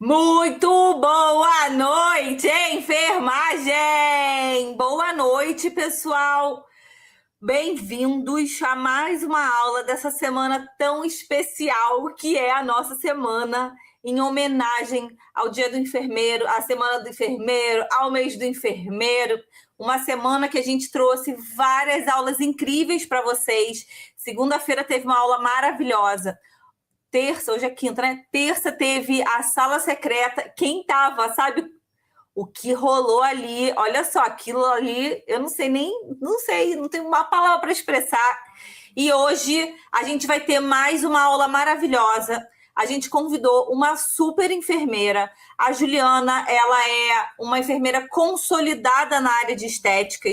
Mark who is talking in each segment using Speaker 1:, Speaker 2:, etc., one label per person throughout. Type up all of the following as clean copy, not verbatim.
Speaker 1: Muito boa noite, enfermagem! Boa noite, pessoal! Bem-vindos a mais uma aula dessa semana tão especial que é a nossa semana em homenagem ao Dia do Enfermeiro, à Semana do Enfermeiro, ao mês do enfermeiro. Uma semana que a gente trouxe várias aulas incríveis para vocês. Segunda-feira teve uma aula maravilhosa. Terça, hoje é quinta, né? Terça teve a sala secreta. Quem tava, sabe o que rolou ali? Olha só, aquilo ali, eu não sei nem, não sei, não tenho uma palavra para expressar. E hoje a gente vai ter mais uma aula maravilhosa. A gente convidou uma super enfermeira. A Juliana, ela é uma enfermeira consolidada na área de estética,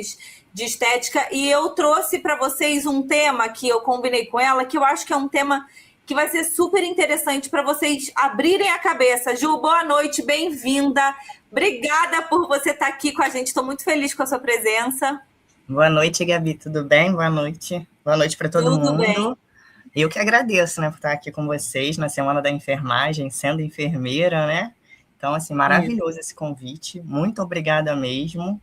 Speaker 1: e eu trouxe para vocês um tema que eu combinei com ela, que eu acho que é um tema que vai ser super interessante para vocês abrirem a cabeça. Ju, boa noite, bem-vinda. Obrigada por você estar aqui com a gente. Estou muito feliz com a sua presença.
Speaker 2: Boa noite, Gabi, tudo bem? Boa noite. Boa noite para todo
Speaker 1: Tudo bem.
Speaker 2: mundo. Eu que agradeço, né, por estar aqui com vocês na Semana da Enfermagem, sendo enfermeira, né? Então, assim, maravilhoso esse convite. Muito obrigada mesmo.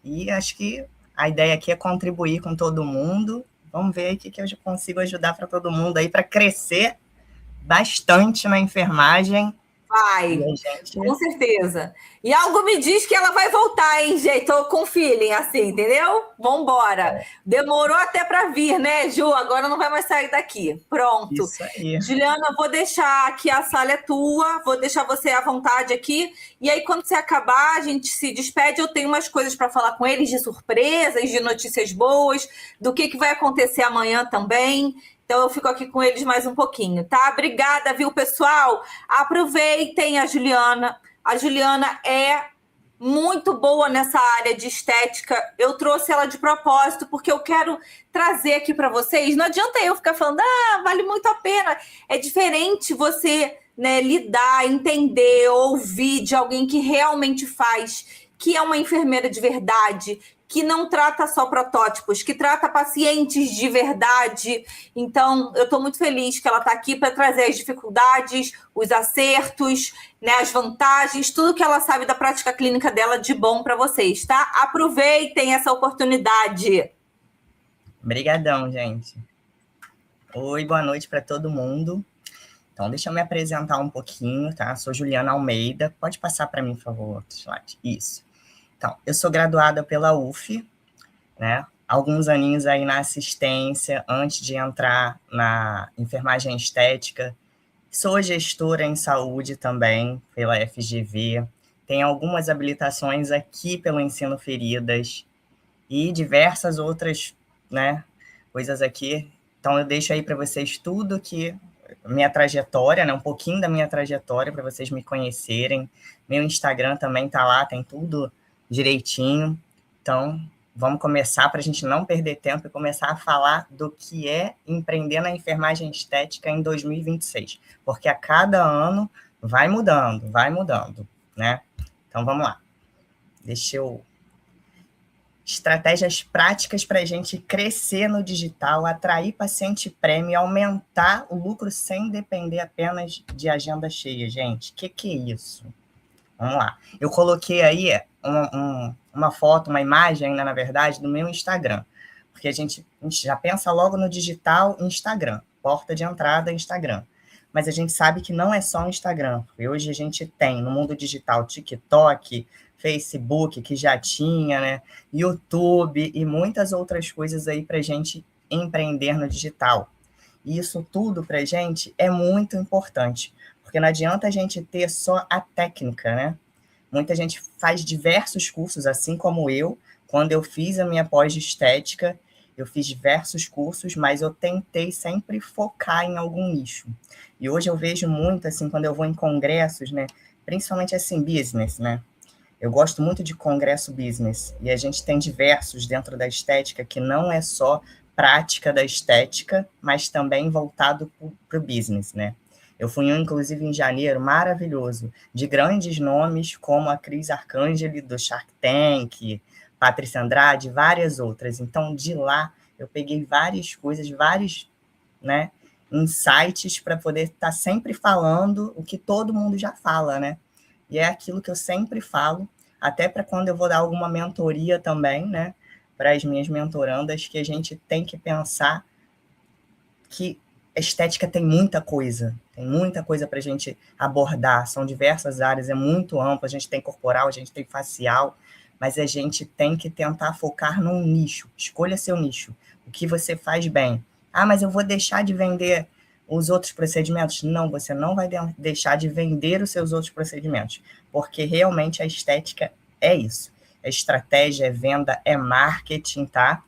Speaker 2: E acho que a ideia aqui é contribuir com todo mundo. Vamos ver aí o que eu consigo ajudar para todo mundo aí para crescer bastante na enfermagem.
Speaker 1: Vai, com certeza. E algo me diz que ela vai voltar, hein, gente? Tô com feeling, assim, entendeu? Vambora. Demorou até para vir, né, Ju? Agora não vai mais sair daqui. Pronto.
Speaker 2: Isso aí.
Speaker 1: Juliana, vou deixar aqui, a sala é tua, vou deixar você à vontade aqui. E aí, quando você acabar, a gente se despede. Eu tenho umas coisas para falar com eles de surpresas, de notícias boas, do que vai acontecer amanhã também. Então, eu fico aqui com eles mais um pouquinho, tá? Obrigada, viu, pessoal? Aproveitem a Juliana. A Juliana é muito boa nessa área de estética. Eu trouxe ela de propósito, porque eu quero trazer aqui para vocês. Não adianta eu ficar falando, vale muito a pena. É diferente você, né, lidar, entender, ouvir de alguém que realmente faz, que é uma enfermeira de verdade, que não trata só protótipos, que trata pacientes de verdade. Então, eu estou muito feliz que ela está aqui para trazer as dificuldades, os acertos, né, as vantagens, tudo que ela sabe da prática clínica dela de bom para vocês, tá? Aproveitem essa oportunidade.
Speaker 2: Obrigadão, gente. Oi, boa noite para todo mundo. Então, deixa eu me apresentar um pouquinho, tá? Sou Juliana Almeida. Pode passar para mim, por favor, outro slide. Isso. Então, eu sou graduada pela UF, né? Alguns aninhos aí na assistência, antes de entrar na enfermagem estética. Sou gestora em saúde também, pela FGV. Tenho algumas habilitações aqui pelo Ensino Feridas e diversas outras, né, coisas aqui. Então, eu deixo aí para vocês tudo que minha trajetória, né, um pouquinho da minha trajetória para vocês me conhecerem. Meu Instagram também tá lá, tem tudo direitinho. Então, vamos começar para a gente não perder tempo e começar a falar do que é empreender na enfermagem estética em 2026, porque a cada ano vai mudando, né? Então, vamos lá. Deixa eu estratégias práticas para a gente crescer no digital, atrair paciente prêmio e aumentar o lucro sem depender apenas de agenda cheia, gente. O que é isso? Vamos lá. Eu coloquei aí uma foto, uma imagem, né, na verdade, do meu Instagram, porque a gente já pensa logo no digital Instagram, porta de entrada Instagram. Mas a gente sabe que não é só o Instagram, porque hoje a gente tem no mundo digital TikTok, Facebook, que já tinha, né? YouTube e muitas outras coisas aí para a gente empreender no digital. E isso tudo para a gente é muito importante, porque não adianta a gente ter só a técnica, né? Muita gente faz diversos cursos, assim como eu. Quando eu fiz a minha pós de estética, eu fiz diversos cursos, mas eu tentei sempre focar em algum nicho. E hoje eu vejo muito, assim, quando eu vou em congressos, né? Principalmente, assim, business, né? Eu gosto muito de congresso business, e a gente tem diversos dentro da estética que não é só prática da estética, mas também voltado para o business, né? Eu fui inclusive, em janeiro, maravilhoso, de grandes nomes, como a Cris Arcangeli, do Shark Tank, Patrícia Andrade, várias outras. Então, de lá, eu peguei várias coisas, vários, né, insights para poder estar sempre falando o que todo mundo já fala, né? E é aquilo que eu sempre falo, até para quando eu vou dar alguma mentoria também, né? Para as minhas mentorandas, que a gente tem que pensar que a estética tem muita coisa para a gente abordar, são diversas áreas, é muito amplo, a gente tem corporal, a gente tem facial, mas a gente tem que tentar focar num nicho, escolha seu nicho, o que você faz bem. Ah, mas eu vou deixar de vender os outros procedimentos? Não, você não vai deixar de vender os seus outros procedimentos, porque realmente a estética é isso, é estratégia, é venda, é marketing, tá?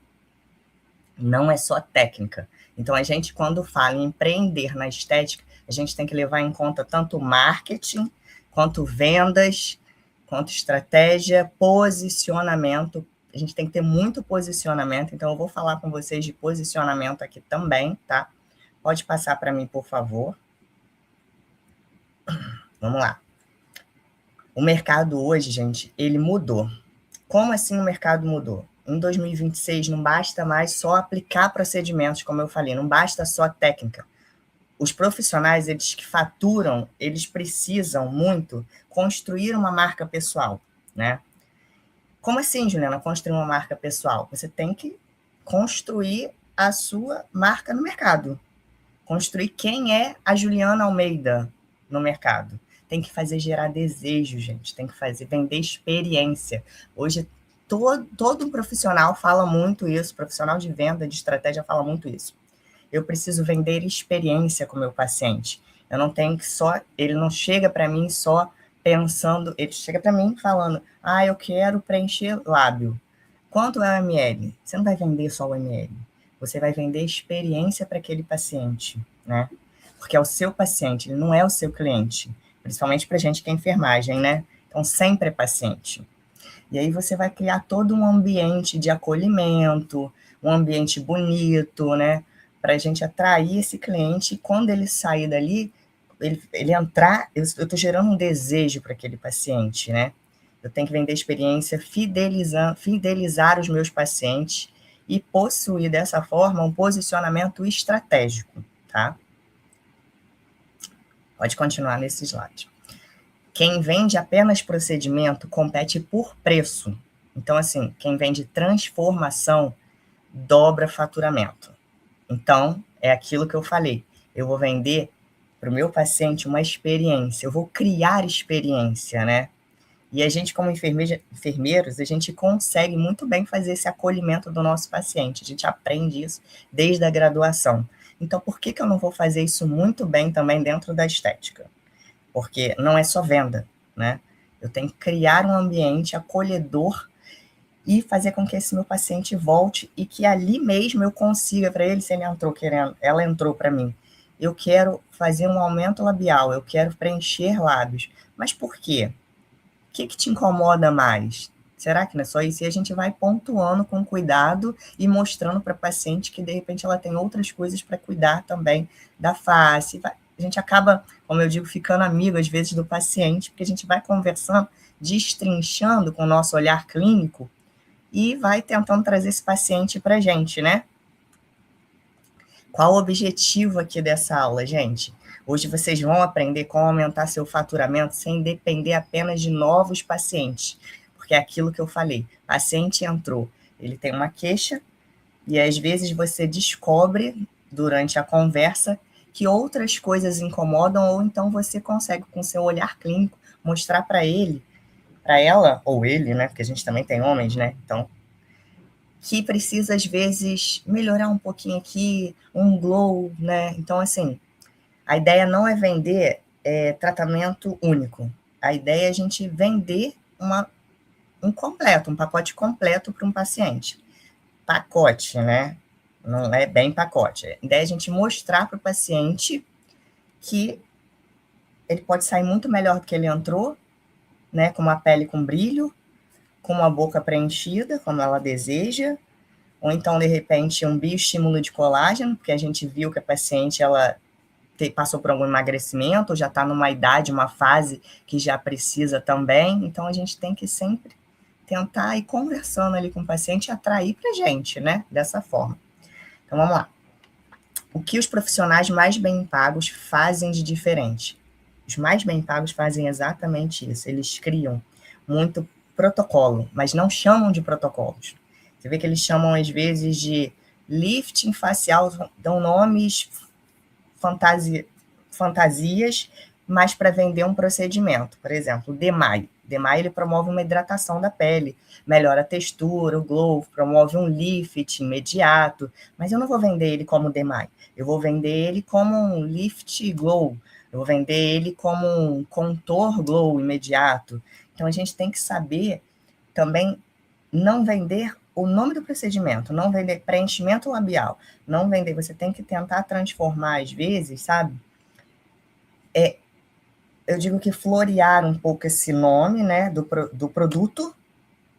Speaker 2: Não é só técnica. Então, a gente, quando fala em empreender na estética, a gente tem que levar em conta tanto marketing, quanto vendas, quanto estratégia, posicionamento. A gente tem que ter muito posicionamento, então eu vou falar com vocês de posicionamento aqui também, tá? Pode passar para mim, por favor. Vamos lá. O mercado hoje, gente, ele mudou. Como assim o mercado mudou? Em 2026 não basta mais só aplicar procedimentos, como eu falei, não basta só técnica. Os profissionais, eles que faturam, eles precisam muito construir uma marca pessoal, né? Como assim, Juliana, construir uma marca pessoal? Você tem que construir a sua marca no mercado. Construir quem é a Juliana Almeida no mercado. Tem que fazer gerar desejo, gente. Tem que fazer vender experiência. Hoje, todo profissional fala muito isso, profissional de venda, de estratégia fala muito isso. Eu preciso vender experiência com o meu paciente. Eu não tenho que só, ele não chega para mim só pensando, ele chega para mim falando, eu quero preencher lábio. Quanto é o ml? Você não vai vender só o ml. Você vai vender experiência para aquele paciente, né? Porque é o seu paciente, ele não é o seu cliente. Principalmente para gente que é enfermagem, né? Então, sempre é paciente. E aí você vai criar todo um ambiente de acolhimento, um ambiente bonito, né? Para a gente atrair esse cliente e quando ele sair dali, ele entrar, eu estou gerando um desejo para aquele paciente, né? Eu tenho que vender experiência, fidelizar os meus pacientes e possuir dessa forma um posicionamento estratégico, tá? Pode continuar nesse slide. Quem vende apenas procedimento compete por preço. Então, assim, quem vende transformação dobra faturamento. Então, é aquilo que eu falei. Eu vou vender para o meu paciente uma experiência. Eu vou criar experiência, né? E a gente, como enfermeiros, a gente consegue muito bem fazer esse acolhimento do nosso paciente. A gente aprende isso desde a graduação. Então, por que eu não vou fazer isso muito bem também dentro da estética? Porque não é só venda, né? Eu tenho que criar um ambiente acolhedor e fazer com que esse meu paciente volte e que ali mesmo eu consiga para ele, se ele entrou querendo, ela entrou para mim, eu quero fazer um aumento labial, eu quero preencher lábios. Mas por quê? O que te incomoda mais? Será que não é só isso? E a gente vai pontuando com cuidado e mostrando para a paciente que, de repente, ela tem outras coisas para cuidar também da face. A gente acaba, como eu digo, ficando amigo, às vezes, do paciente, porque a gente vai conversando, destrinchando com o nosso olhar clínico e vai tentando trazer esse paciente para a gente, né? Qual o objetivo aqui dessa aula, gente? Hoje vocês vão aprender como aumentar seu faturamento sem depender apenas de novos pacientes. Porque é aquilo que eu falei, paciente entrou, ele tem uma queixa e às vezes você descobre durante a conversa que outras coisas incomodam ou então você consegue com seu olhar clínico mostrar para ele, para ela ou ele, né, porque a gente também tem homens, né, então, que precisa às vezes melhorar um pouquinho aqui, um glow, né, então assim, a ideia não é vender tratamento único, a ideia é a gente vender um pacote completo para um paciente. Pacote, né? Não é bem pacote. A ideia é a gente mostrar para o paciente que ele pode sair muito melhor do que ele entrou, né? Com uma pele com brilho, com uma boca preenchida, como ela deseja, ou então, de repente, um bioestímulo de colágeno, porque a gente viu que a paciente, ela passou por algum emagrecimento, ou já está numa idade, uma fase que já precisa também, então a gente tem que sempre tentar ir conversando ali com o paciente e atrair para a gente, né? Dessa forma. Então, vamos lá. O que os profissionais mais bem pagos fazem de diferente? Os mais bem pagos fazem exatamente isso. Eles criam muito protocolo, mas não chamam de protocolos. Você vê que eles chamam, às vezes, de lifting facial, dão nomes fantasias, mas para vender um procedimento. Por exemplo, o DMAI. O DMAI ele promove uma hidratação da pele, melhora a textura, o glow, promove um lift imediato, mas eu não vou vender ele como DMAI. Eu vou vender ele como um lift glow, eu vou vender ele como um contour glow imediato. Então, a gente tem que saber também não vender o nome do procedimento, não vender preenchimento labial, não vender, você tem que tentar transformar, às vezes, sabe? Eu digo que florear um pouco esse nome, né, do produto,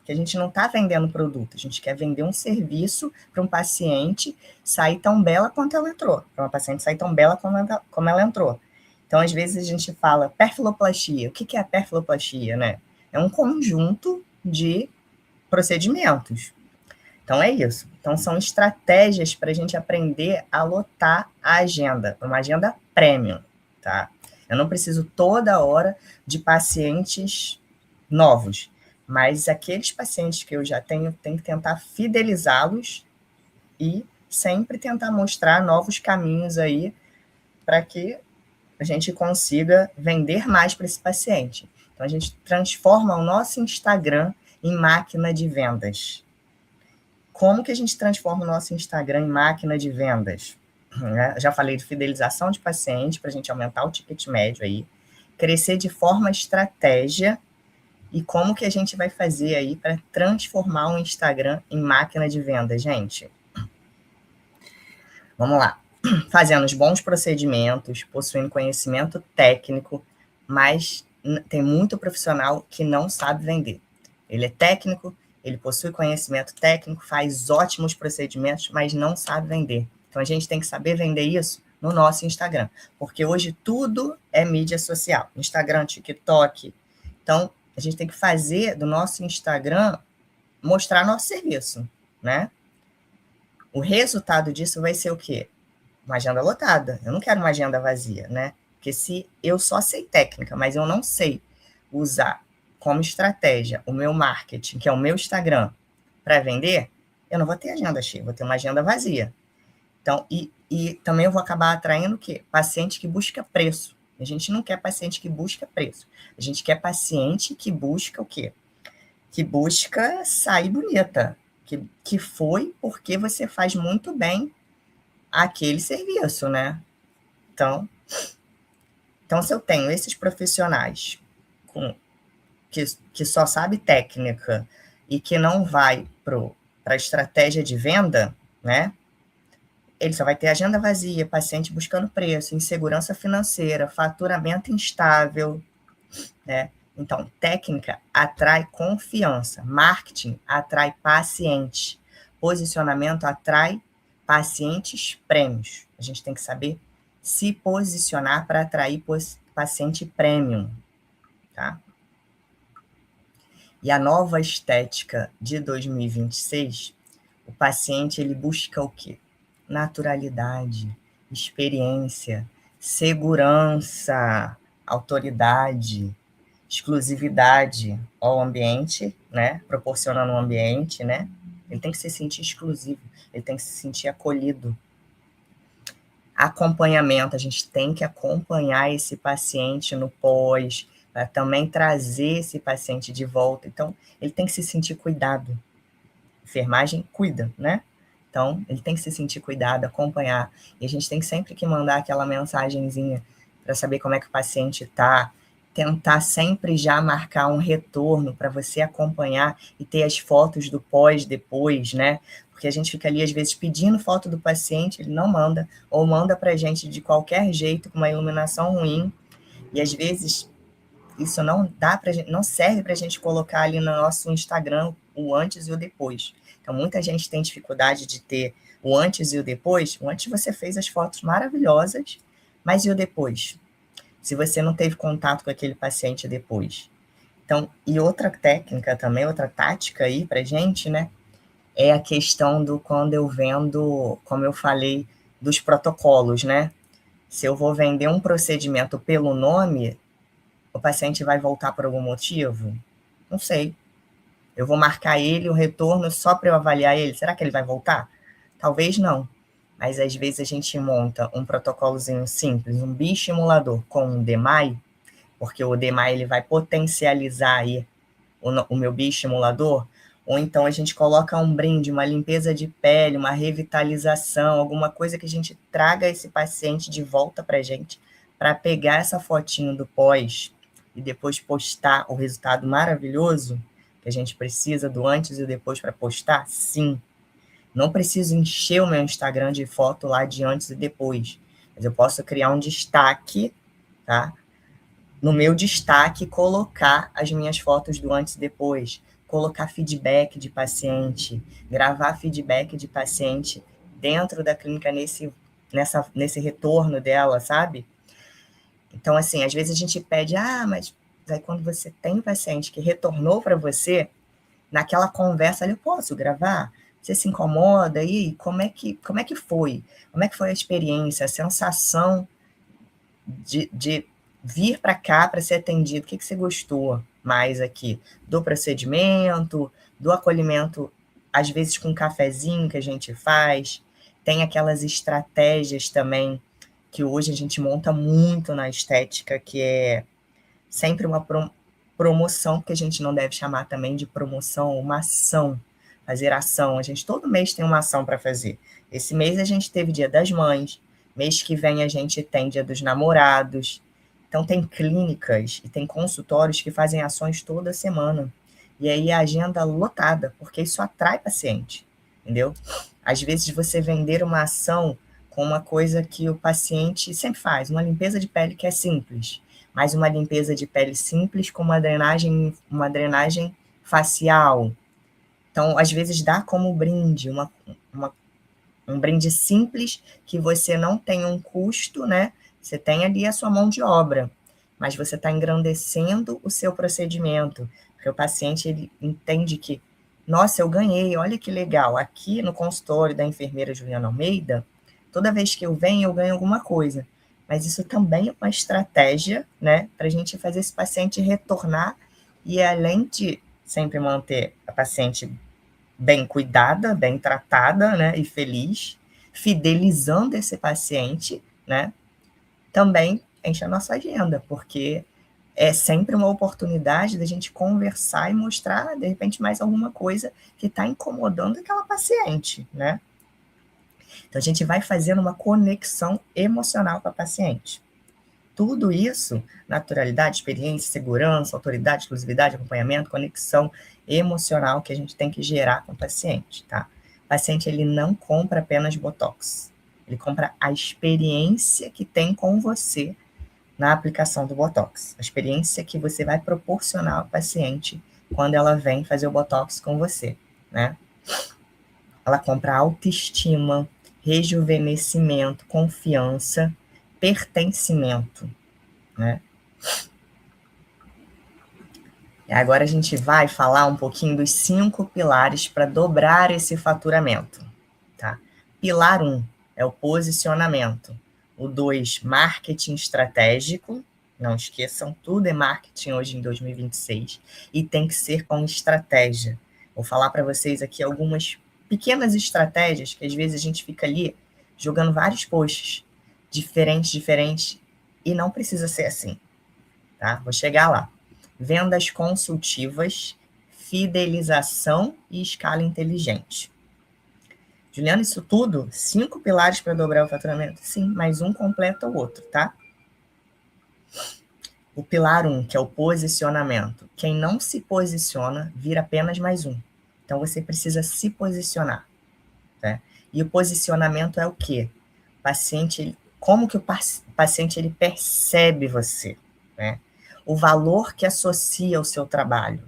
Speaker 2: que a gente não está vendendo produto, a gente quer vender um serviço para um paciente sair tão bela quanto ela entrou, para uma paciente sair tão bela como ela entrou. Então, às vezes, a gente fala perfiloplastia. O que é a perfiloplastia, né? É um conjunto de procedimentos. Então, é isso. Então, são estratégias para a gente aprender a lotar a agenda, uma agenda premium, tá? Eu não preciso toda hora de pacientes novos, mas aqueles pacientes que eu já tenho que tentar fidelizá-los e sempre tentar mostrar novos caminhos aí para que a gente consiga vender mais para esse paciente. Então, a gente transforma o nosso Instagram em máquina de vendas. Como que a gente transforma o nosso Instagram em máquina de vendas? Já falei de fidelização de paciente, para a gente aumentar o ticket médio aí, crescer de forma estratégia, e como que a gente vai fazer aí para transformar o Instagram em máquina de vendas, gente? Vamos lá. Fazendo os bons procedimentos, possuindo conhecimento técnico, mas tem muito profissional que não sabe vender. Ele é técnico, ele possui conhecimento técnico, faz ótimos procedimentos, mas não sabe vender. Então, a gente tem que saber vender isso no nosso Instagram, porque hoje tudo é mídia social. Instagram, TikTok. Então, a gente tem que fazer do nosso Instagram mostrar nosso serviço, né? O resultado disso vai ser o quê? Uma agenda lotada. Eu não quero uma agenda vazia, né? Porque se eu só sei técnica, mas eu não sei usar como estratégia o meu marketing, que é o meu Instagram, para vender, eu não vou ter agenda cheia, vou ter uma agenda vazia. Então, e também eu vou acabar atraindo o quê? Paciente que busca preço. A gente não quer paciente que busca preço. A gente quer paciente que busca o quê? Que busca sair bonita. Que foi porque você faz muito bem aquele serviço, né? Então se eu tenho esses profissionais que só sabe técnica e que não vai para a estratégia de venda, né? Ele só vai ter agenda vazia, paciente buscando preço, insegurança financeira, faturamento instável, né? Então, técnica atrai confiança, marketing atrai paciente, posicionamento atrai pacientes prêmios. A gente tem que saber se posicionar para atrair paciente premium, tá? E a nova estética de 2026, o paciente ele busca o quê? Naturalidade, experiência, segurança, autoridade, exclusividade ao ambiente, né? Proporcionando um ambiente, né? Ele tem que se sentir exclusivo, ele tem que se sentir acolhido. Acompanhamento, a gente tem que acompanhar esse paciente no pós, para também trazer esse paciente de volta. Então, ele tem que se sentir cuidado. Enfermagem cuida, né? Então, ele tem que se sentir cuidado, acompanhar. E a gente tem sempre que mandar aquela mensagenzinha para saber como é que o paciente está, tentar sempre já marcar um retorno para você acompanhar e ter as fotos do pós, depois, né? Porque a gente fica ali, às vezes, pedindo foto do paciente, ele não manda, ou manda para a gente de qualquer jeito, com uma iluminação ruim, e às vezes isso não dá pra gente, não serve para a gente colocar ali no nosso Instagram o antes e o depois. Então, muita gente tem dificuldade de ter o antes e o depois. O antes você fez as fotos maravilhosas, mas e o depois? Se você não teve contato com aquele paciente depois. Então, e outra técnica também, outra tática aí pra gente, né? É a questão do quando eu vendo, como eu falei dos protocolos, né? Se eu vou vender um procedimento pelo nome, o paciente vai voltar por algum motivo? Não sei. Eu vou marcar ele o retorno só para eu avaliar ele. Será que ele vai voltar? Talvez não. Mas às vezes a gente monta um protocolozinho simples, um bioestimulador com um DMAI, porque o DMAI ele vai potencializar aí o meu bioestimulador, ou então a gente coloca um brinde, uma limpeza de pele, uma revitalização, alguma coisa que a gente traga esse paciente de volta para a gente, para pegar essa fotinho do pós e depois postar o resultado maravilhoso que a gente precisa do antes e depois para postar? Sim. Não preciso encher o meu Instagram de foto lá de antes e depois, mas eu posso criar um destaque, tá? No meu destaque, colocar as minhas fotos do antes e depois, colocar feedback de paciente, gravar feedback de paciente dentro da clínica nesse retorno dela, sabe? Então, assim, às vezes a gente pede, mas aí quando você tem um paciente que retornou para você, naquela conversa ali, eu posso gravar? Você se incomoda? E como é que foi? Como é que foi a experiência, a sensação de vir para cá para ser atendido? O que você gostou mais aqui? Do procedimento, do acolhimento, às vezes com um cafezinho que a gente faz. Tem aquelas estratégias também que hoje a gente monta muito na estética, que é sempre uma promoção, que a gente não deve chamar também de promoção, uma ação, fazer ação. A gente todo mês tem uma ação para fazer. Esse mês a gente teve Dia das Mães, mês que vem a gente tem Dia dos Namorados. Então tem clínicas e tem consultórios que fazem ações toda semana. E aí a agenda lotada, porque isso atrai paciente, entendeu? Às vezes você vender uma ação com uma coisa que o paciente sempre faz, uma limpeza de pele que é simples, mas uma limpeza de pele simples com uma drenagem facial. Então, às vezes, dá como brinde, um brinde simples, que você não tem um custo, né? Você tem ali a sua mão de obra, mas você está engrandecendo o seu procedimento, porque o paciente ele entende que, nossa, eu ganhei, olha que legal, aqui no consultório da enfermeira Juliana Almeida, toda vez que eu venho, eu ganho alguma coisa. Mas isso também é uma estratégia, né, para a gente fazer esse paciente retornar e, além de sempre manter a paciente bem cuidada, bem tratada, né, e feliz, fidelizando esse paciente, né, também enche a nossa agenda, porque é sempre uma oportunidade da gente conversar e mostrar, de repente, mais alguma coisa que está incomodando aquela paciente, né? Então, a gente vai fazendo uma conexão emocional com a paciente. Tudo isso, naturalidade, experiência, segurança, autoridade, exclusividade, acompanhamento, conexão emocional que a gente tem que gerar com o paciente, tá? O paciente, ele não compra apenas Botox. Ele compra a experiência que tem com você na aplicação do Botox. A experiência que você vai proporcionar ao paciente quando ela vem fazer o Botox com você, né? Ela compra autoestima, rejuvenescimento, confiança, pertencimento, né? E agora a gente vai falar um pouquinho dos 5 pilares para dobrar esse faturamento, tá? Pilar 1 é o posicionamento. O 2, marketing estratégico. Não esqueçam, tudo é marketing hoje em 2026 e tem que ser com estratégia. Vou falar para vocês aqui algumas pequenas estratégias que às vezes a gente fica ali jogando vários posts diferentes, e não precisa ser assim, tá? Vou chegar lá. Vendas consultivas, fidelização e escala inteligente. Juliana, isso tudo? 5 pilares para dobrar o faturamento? Sim, mas um completa o outro, tá? O pilar 1, que é o posicionamento. Quem não se posiciona, vira apenas mais um. Então, você precisa se posicionar, tá? E o posicionamento é o quê? O paciente, como que o paciente ele percebe você, né? O valor que associa ao seu trabalho,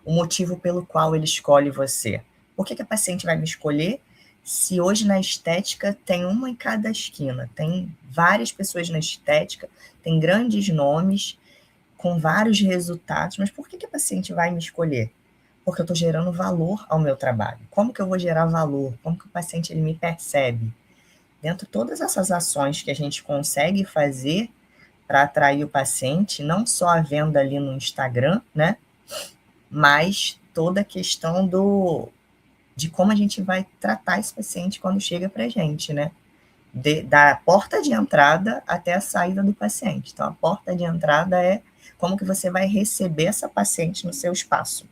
Speaker 2: o motivo pelo qual ele escolhe você. Por que a paciente vai me escolher se hoje na estética tem uma em cada esquina? Tem várias pessoas na estética, tem grandes nomes, com vários resultados, mas por que a paciente vai me escolher? Porque eu estou gerando valor ao meu trabalho. Como que eu vou gerar valor? Como que o paciente ele me percebe? Dentro de todas essas ações que a gente consegue fazer para atrair o paciente, não só a venda ali no Instagram, né? Mas toda a questão de como a gente vai tratar esse paciente quando chega para a gente, né? Da porta de entrada até a saída do paciente. Então, a porta de entrada é como que você vai receber essa paciente no seu espaço.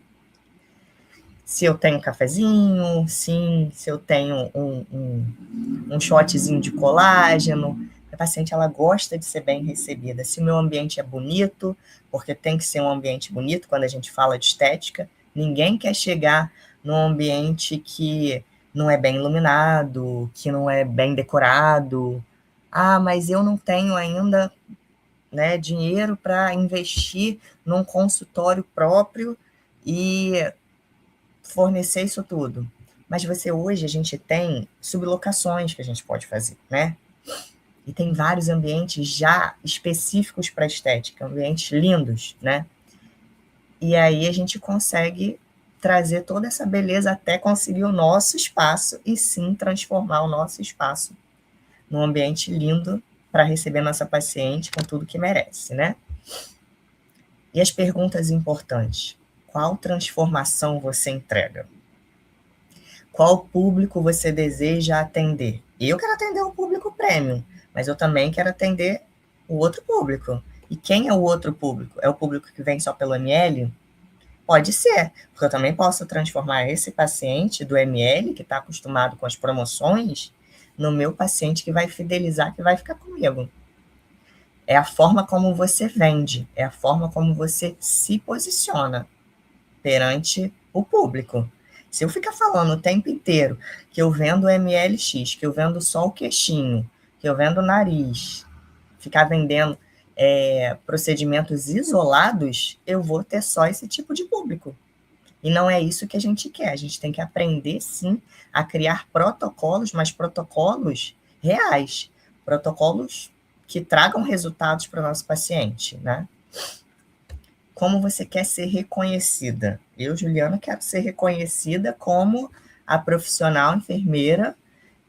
Speaker 2: Se eu tenho um cafezinho, sim, se eu tenho um shotzinho de colágeno, a paciente ela gosta de ser bem recebida. Se o meu ambiente é bonito, porque tem que ser um ambiente bonito quando a gente fala de estética, ninguém quer chegar num ambiente que não é bem iluminado, que não é bem decorado. Ah, mas eu não tenho ainda, né, dinheiro para investir num consultório próprio e fornecer isso tudo. Mas hoje a gente tem sublocações que a gente pode fazer, né? E tem vários ambientes já específicos para estética, ambientes lindos, né? E aí a gente consegue trazer toda essa beleza até conseguir o nosso espaço e sim transformar o nosso espaço num ambiente lindo para receber nossa paciente com tudo que merece, né? E as perguntas importantes. Qual transformação você entrega? Qual público você deseja atender? Eu quero atender o público premium, mas eu também quero atender o outro público. E quem é o outro público? É o público que vem só pelo ML? Pode ser, porque eu também posso transformar esse paciente do ML, que está acostumado com as promoções, no meu paciente que vai fidelizar, que vai ficar comigo. É a forma como você vende, é a forma como você se posiciona perante o público. Se eu ficar falando o tempo inteiro que eu vendo MLX, que eu vendo só o queixinho, que eu vendo o nariz, ficar vendendo procedimentos isolados, eu vou ter só esse tipo de público. E não é isso que a gente quer. A gente tem que aprender, sim, a criar protocolos, mas protocolos reais. Protocolos que tragam resultados para o nosso paciente, né? Como você quer ser reconhecida? Eu, Juliana, quero ser reconhecida como a profissional enfermeira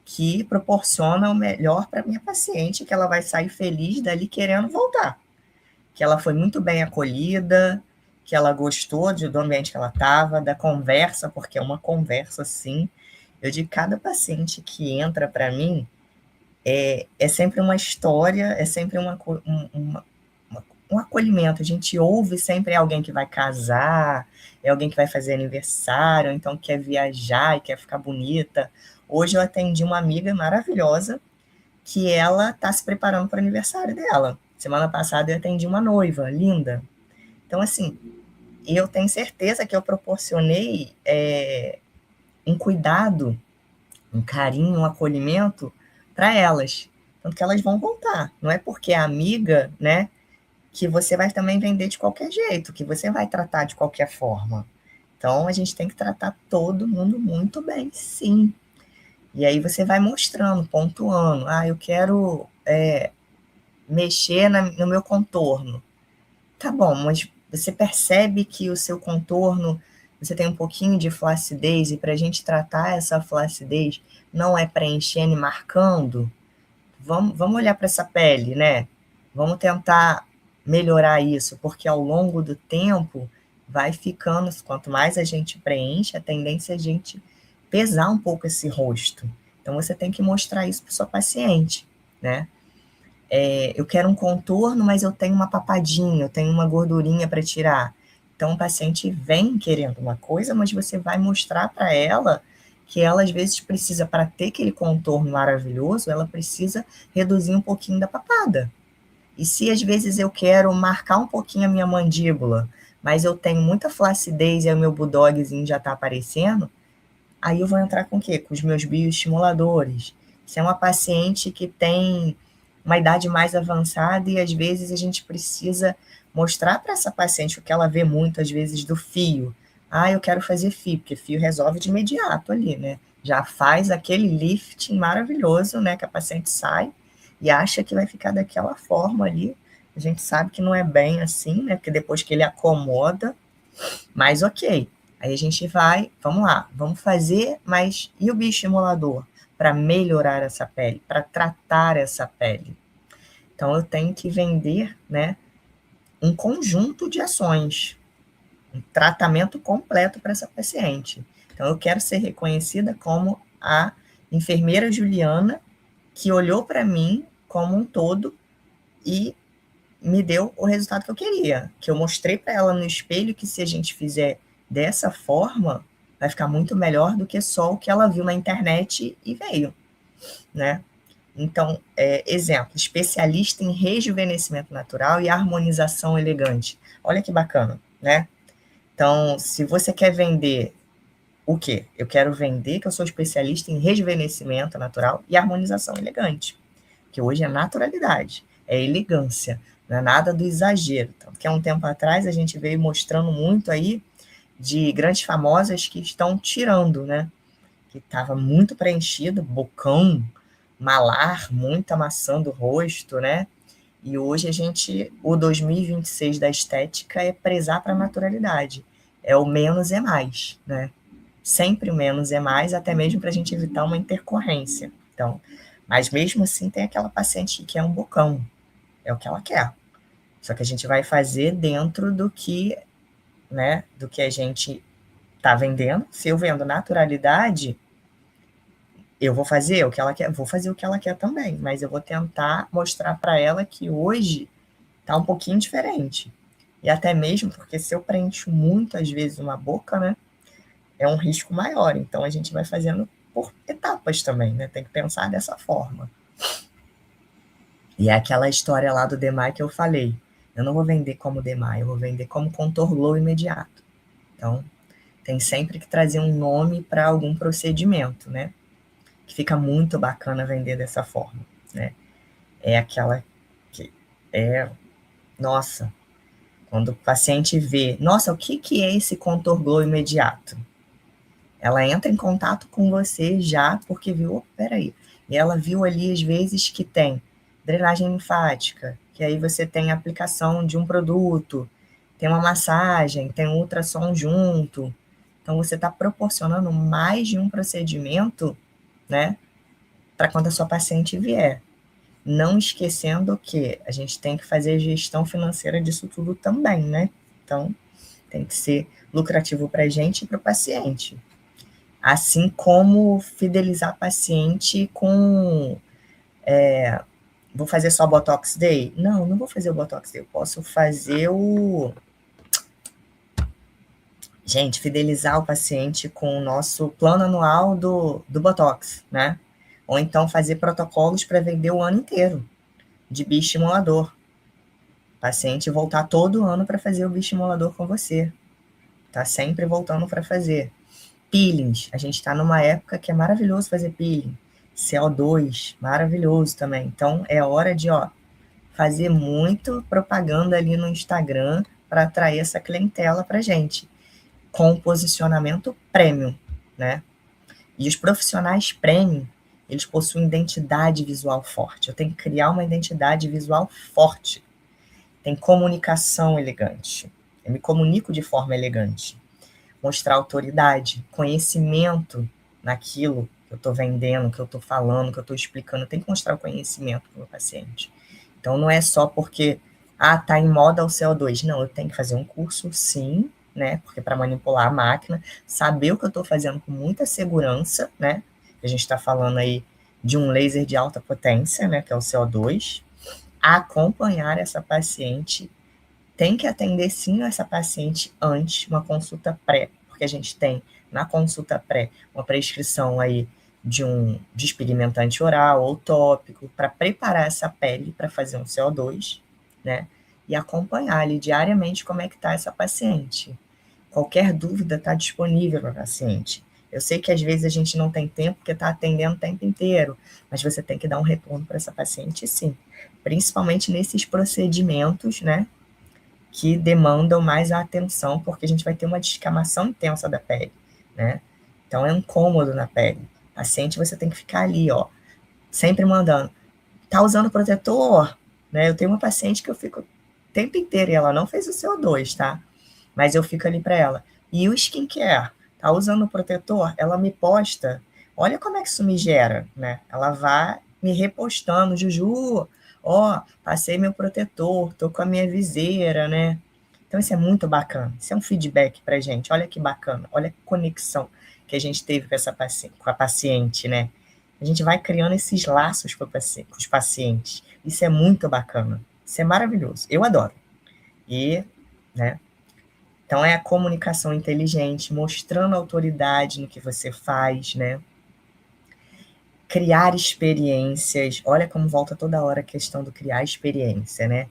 Speaker 2: que proporciona o melhor para minha paciente, que ela vai sair feliz dali querendo voltar. Que ela foi muito bem acolhida, que ela gostou do ambiente que ela estava, da conversa, porque é uma conversa, sim. Eu digo, cada paciente que entra para mim é sempre uma história, é sempre um acolhimento. A gente ouve sempre alguém que vai casar, é alguém que vai fazer aniversário, então quer viajar e quer ficar bonita. Hoje eu atendi uma amiga maravilhosa que ela está se preparando para o aniversário dela. Semana passada eu atendi uma noiva linda. Então, assim, eu tenho certeza que eu proporcionei um cuidado, um carinho, um acolhimento para elas. Tanto que elas vão voltar. Não é porque é amiga, né, que você vai também vender de qualquer jeito, que você vai tratar de qualquer forma. Então, a gente tem que tratar todo mundo muito bem, sim. E aí você vai mostrando, pontuando. Ah, eu quero mexer no meu contorno. Tá bom, mas você percebe que o seu contorno, você tem um pouquinho de flacidez, e para a gente tratar essa flacidez, não é preenchendo e marcando? Vamos olhar para essa pele, né? Vamos tentar melhorar isso, porque ao longo do tempo vai ficando, quanto mais a gente preenche, a tendência é a gente pesar um pouco esse rosto. Então você tem que mostrar isso para o seu paciente, né? Eu quero um contorno, mas eu tenho uma papadinha, eu tenho uma gordurinha para tirar. Então o paciente vem querendo uma coisa, mas você vai mostrar para ela que ela às vezes precisa, para ter aquele contorno maravilhoso, ela precisa reduzir um pouquinho da papada. E se às vezes eu quero marcar um pouquinho a minha mandíbula, mas eu tenho muita flacidez e o meu bulldogzinho já está aparecendo, aí eu vou entrar com o quê? Com os meus bioestimuladores. Se é uma paciente que tem uma idade mais avançada e às vezes a gente precisa mostrar para essa paciente o que ela vê muito, às vezes, do fio. Ah, eu quero fazer fio, porque fio resolve de imediato ali, né? Já faz aquele lifting maravilhoso, né? Que a paciente sai e acha que vai ficar daquela forma ali. A gente sabe que não é bem assim, né? Porque depois que ele acomoda, mas ok. Aí a gente vai, vamos lá, vamos fazer, mas e o bioestimulador? para melhorar essa pele, para tratar essa pele. Então, eu tenho que vender, né, um conjunto de ações, um tratamento completo para essa paciente. Então, eu quero ser reconhecida como a enfermeira Juliana que olhou para mim como um todo e me deu o resultado que eu queria, que eu mostrei para ela no espelho que se a gente fizer dessa forma, vai ficar muito melhor do que só o que ela viu na internet e veio, né? Então, exemplo, especialista em rejuvenescimento natural e harmonização elegante. Olha que bacana, né? Então, se você quer vender o quê? Eu quero vender que eu sou especialista em rejuvenescimento natural e harmonização elegante, que hoje é naturalidade, é elegância, não é nada do exagero. Então, que há um tempo atrás a gente veio mostrando muito aí de grandes famosas que estão tirando, né? Que estava muito preenchido, bocão, malar, muito amassando o rosto, né? E hoje o 2026 da estética é prezar para a naturalidade. É o menos é mais, né? Sempre o menos é mais, até mesmo para a gente evitar uma intercorrência. Então, mas mesmo assim tem aquela paciente que quer um bocão, é o que ela quer. Só que a gente vai fazer dentro do que, né, do que a gente está vendendo. Se eu vendo naturalidade, eu vou fazer o que ela quer, vou fazer o que ela quer também, mas eu vou tentar mostrar para ela que hoje está um pouquinho diferente. E até mesmo porque se eu preencho muito, às vezes, uma boca, né, é um risco maior. Então, a gente vai fazendo por etapas também, né? Tem que pensar dessa forma. E é aquela história lá do Demai que eu falei. Eu não vou vender como Demai, eu vou vender como Contour Glow imediato. Então, tem sempre que trazer um nome para algum procedimento, né? Que fica muito bacana vender dessa forma, né? É aquela que nossa, quando o paciente vê, nossa, o que é esse Contour Glow imediato? Ela entra em contato com você já porque viu, oh, peraí, e ela viu ali às vezes que tem drenagem linfática, que aí você tem a aplicação de um produto, tem uma massagem, tem um ultrassom junto, então você está proporcionando mais de um procedimento, né, para quando a sua paciente vier. Não esquecendo que a gente tem que fazer gestão financeira disso tudo também, né? Então, tem que ser lucrativo para a gente e para o paciente. Assim como fidelizar paciente com... vou fazer só Botox Day? Não, não vou fazer o Botox Day. Eu posso fazer o... Gente, fidelizar o paciente com o nosso plano anual do Botox, né? Ou então fazer protocolos para vender o ano inteiro de bioestimulador. O paciente voltar todo ano para fazer o bioestimulador com você. Tá sempre voltando para fazer. Peelings, a gente está numa época que é maravilhoso fazer peeling. CO2, maravilhoso também. Então, é hora de fazer muito propaganda ali no Instagram para atrair essa clientela para gente, com posicionamento premium, né? E os profissionais premium, eles possuem identidade visual forte. Eu tenho que criar uma identidade visual forte. Tem comunicação elegante. Eu me comunico de forma elegante. Mostrar autoridade, conhecimento naquilo que eu estou vendendo, que eu estou falando, que eu estou explicando. Tem que mostrar o conhecimento para o paciente. Então, não é só porque, tá em moda o CO2. Não, eu tenho que fazer um curso, sim, né? Porque para manipular a máquina, saber o que eu estou fazendo com muita segurança, né? A gente está falando aí de um laser de alta potência, né? Que é o CO2. Acompanhar essa paciente, tem que atender sim essa paciente antes, uma consulta pré, porque a gente tem na consulta pré uma prescrição aí de um despigmentante oral ou tópico para preparar essa pele para fazer um CO2, né? E acompanhar ali diariamente como é que está essa paciente. Qualquer dúvida está disponível para a paciente. Eu sei que às vezes a gente não tem tempo porque está atendendo o tempo inteiro, mas você tem que dar um retorno para essa paciente sim, principalmente nesses procedimentos, né, que demandam mais a atenção, porque a gente vai ter uma descamação intensa da pele, né? Então é um incômodo na pele. Paciente, você tem que ficar ali, sempre mandando. Tá usando protetor? Né? Eu tenho uma paciente que eu fico o tempo inteiro e ela não fez o CO2, tá? Mas eu fico ali para ela. E o skincare? Tá usando o protetor? Ela me posta Olha como é que isso me gera, né? Ela vai me repostando, Juju, ó, passei meu protetor, tô com a minha viseira, né? Então isso é muito bacana, isso é um feedback pra gente, olha que bacana, olha a conexão que a gente teve com, com a paciente, né? A gente vai criando esses laços com os pacientes, isso é muito bacana, isso é maravilhoso, eu adoro. E, né, então é a comunicação inteligente, mostrando autoridade no que você faz, né? Criar experiências. Olha como volta toda hora a questão do criar experiência, né?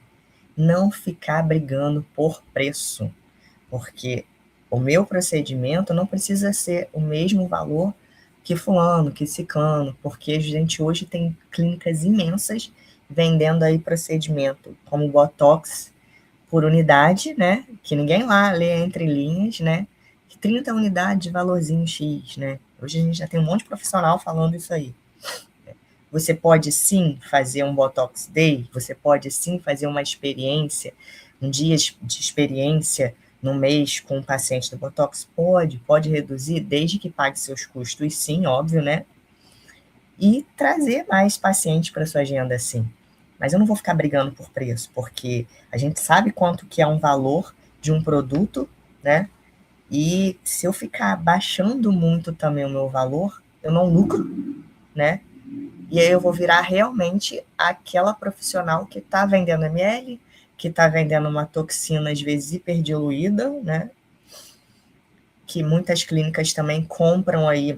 Speaker 2: Não ficar brigando por preço, porque o meu procedimento não precisa ser o mesmo valor que fulano, que ciclano, porque a gente hoje tem clínicas imensas vendendo aí procedimento como Botox por unidade, né? Que ninguém lá lê entre linhas, né? 30 unidades de valorzinho X, né? Hoje a gente já tem um monte de profissional falando isso aí. Você pode sim fazer um Botox Day, você pode sim fazer uma experiência, um dia de experiência no mês com um paciente do Botox? Pode reduzir, desde que pague seus custos, sim, óbvio, né? E trazer mais pacientes para sua agenda, sim. Mas eu não vou ficar brigando por preço, porque a gente sabe quanto que é um valor de um produto, né? E se eu ficar baixando muito também o meu valor, eu não lucro, né? E aí eu vou virar realmente aquela profissional que está vendendo ml, que está vendendo uma toxina, às vezes, hiperdiluída, né? Que muitas clínicas também compram aí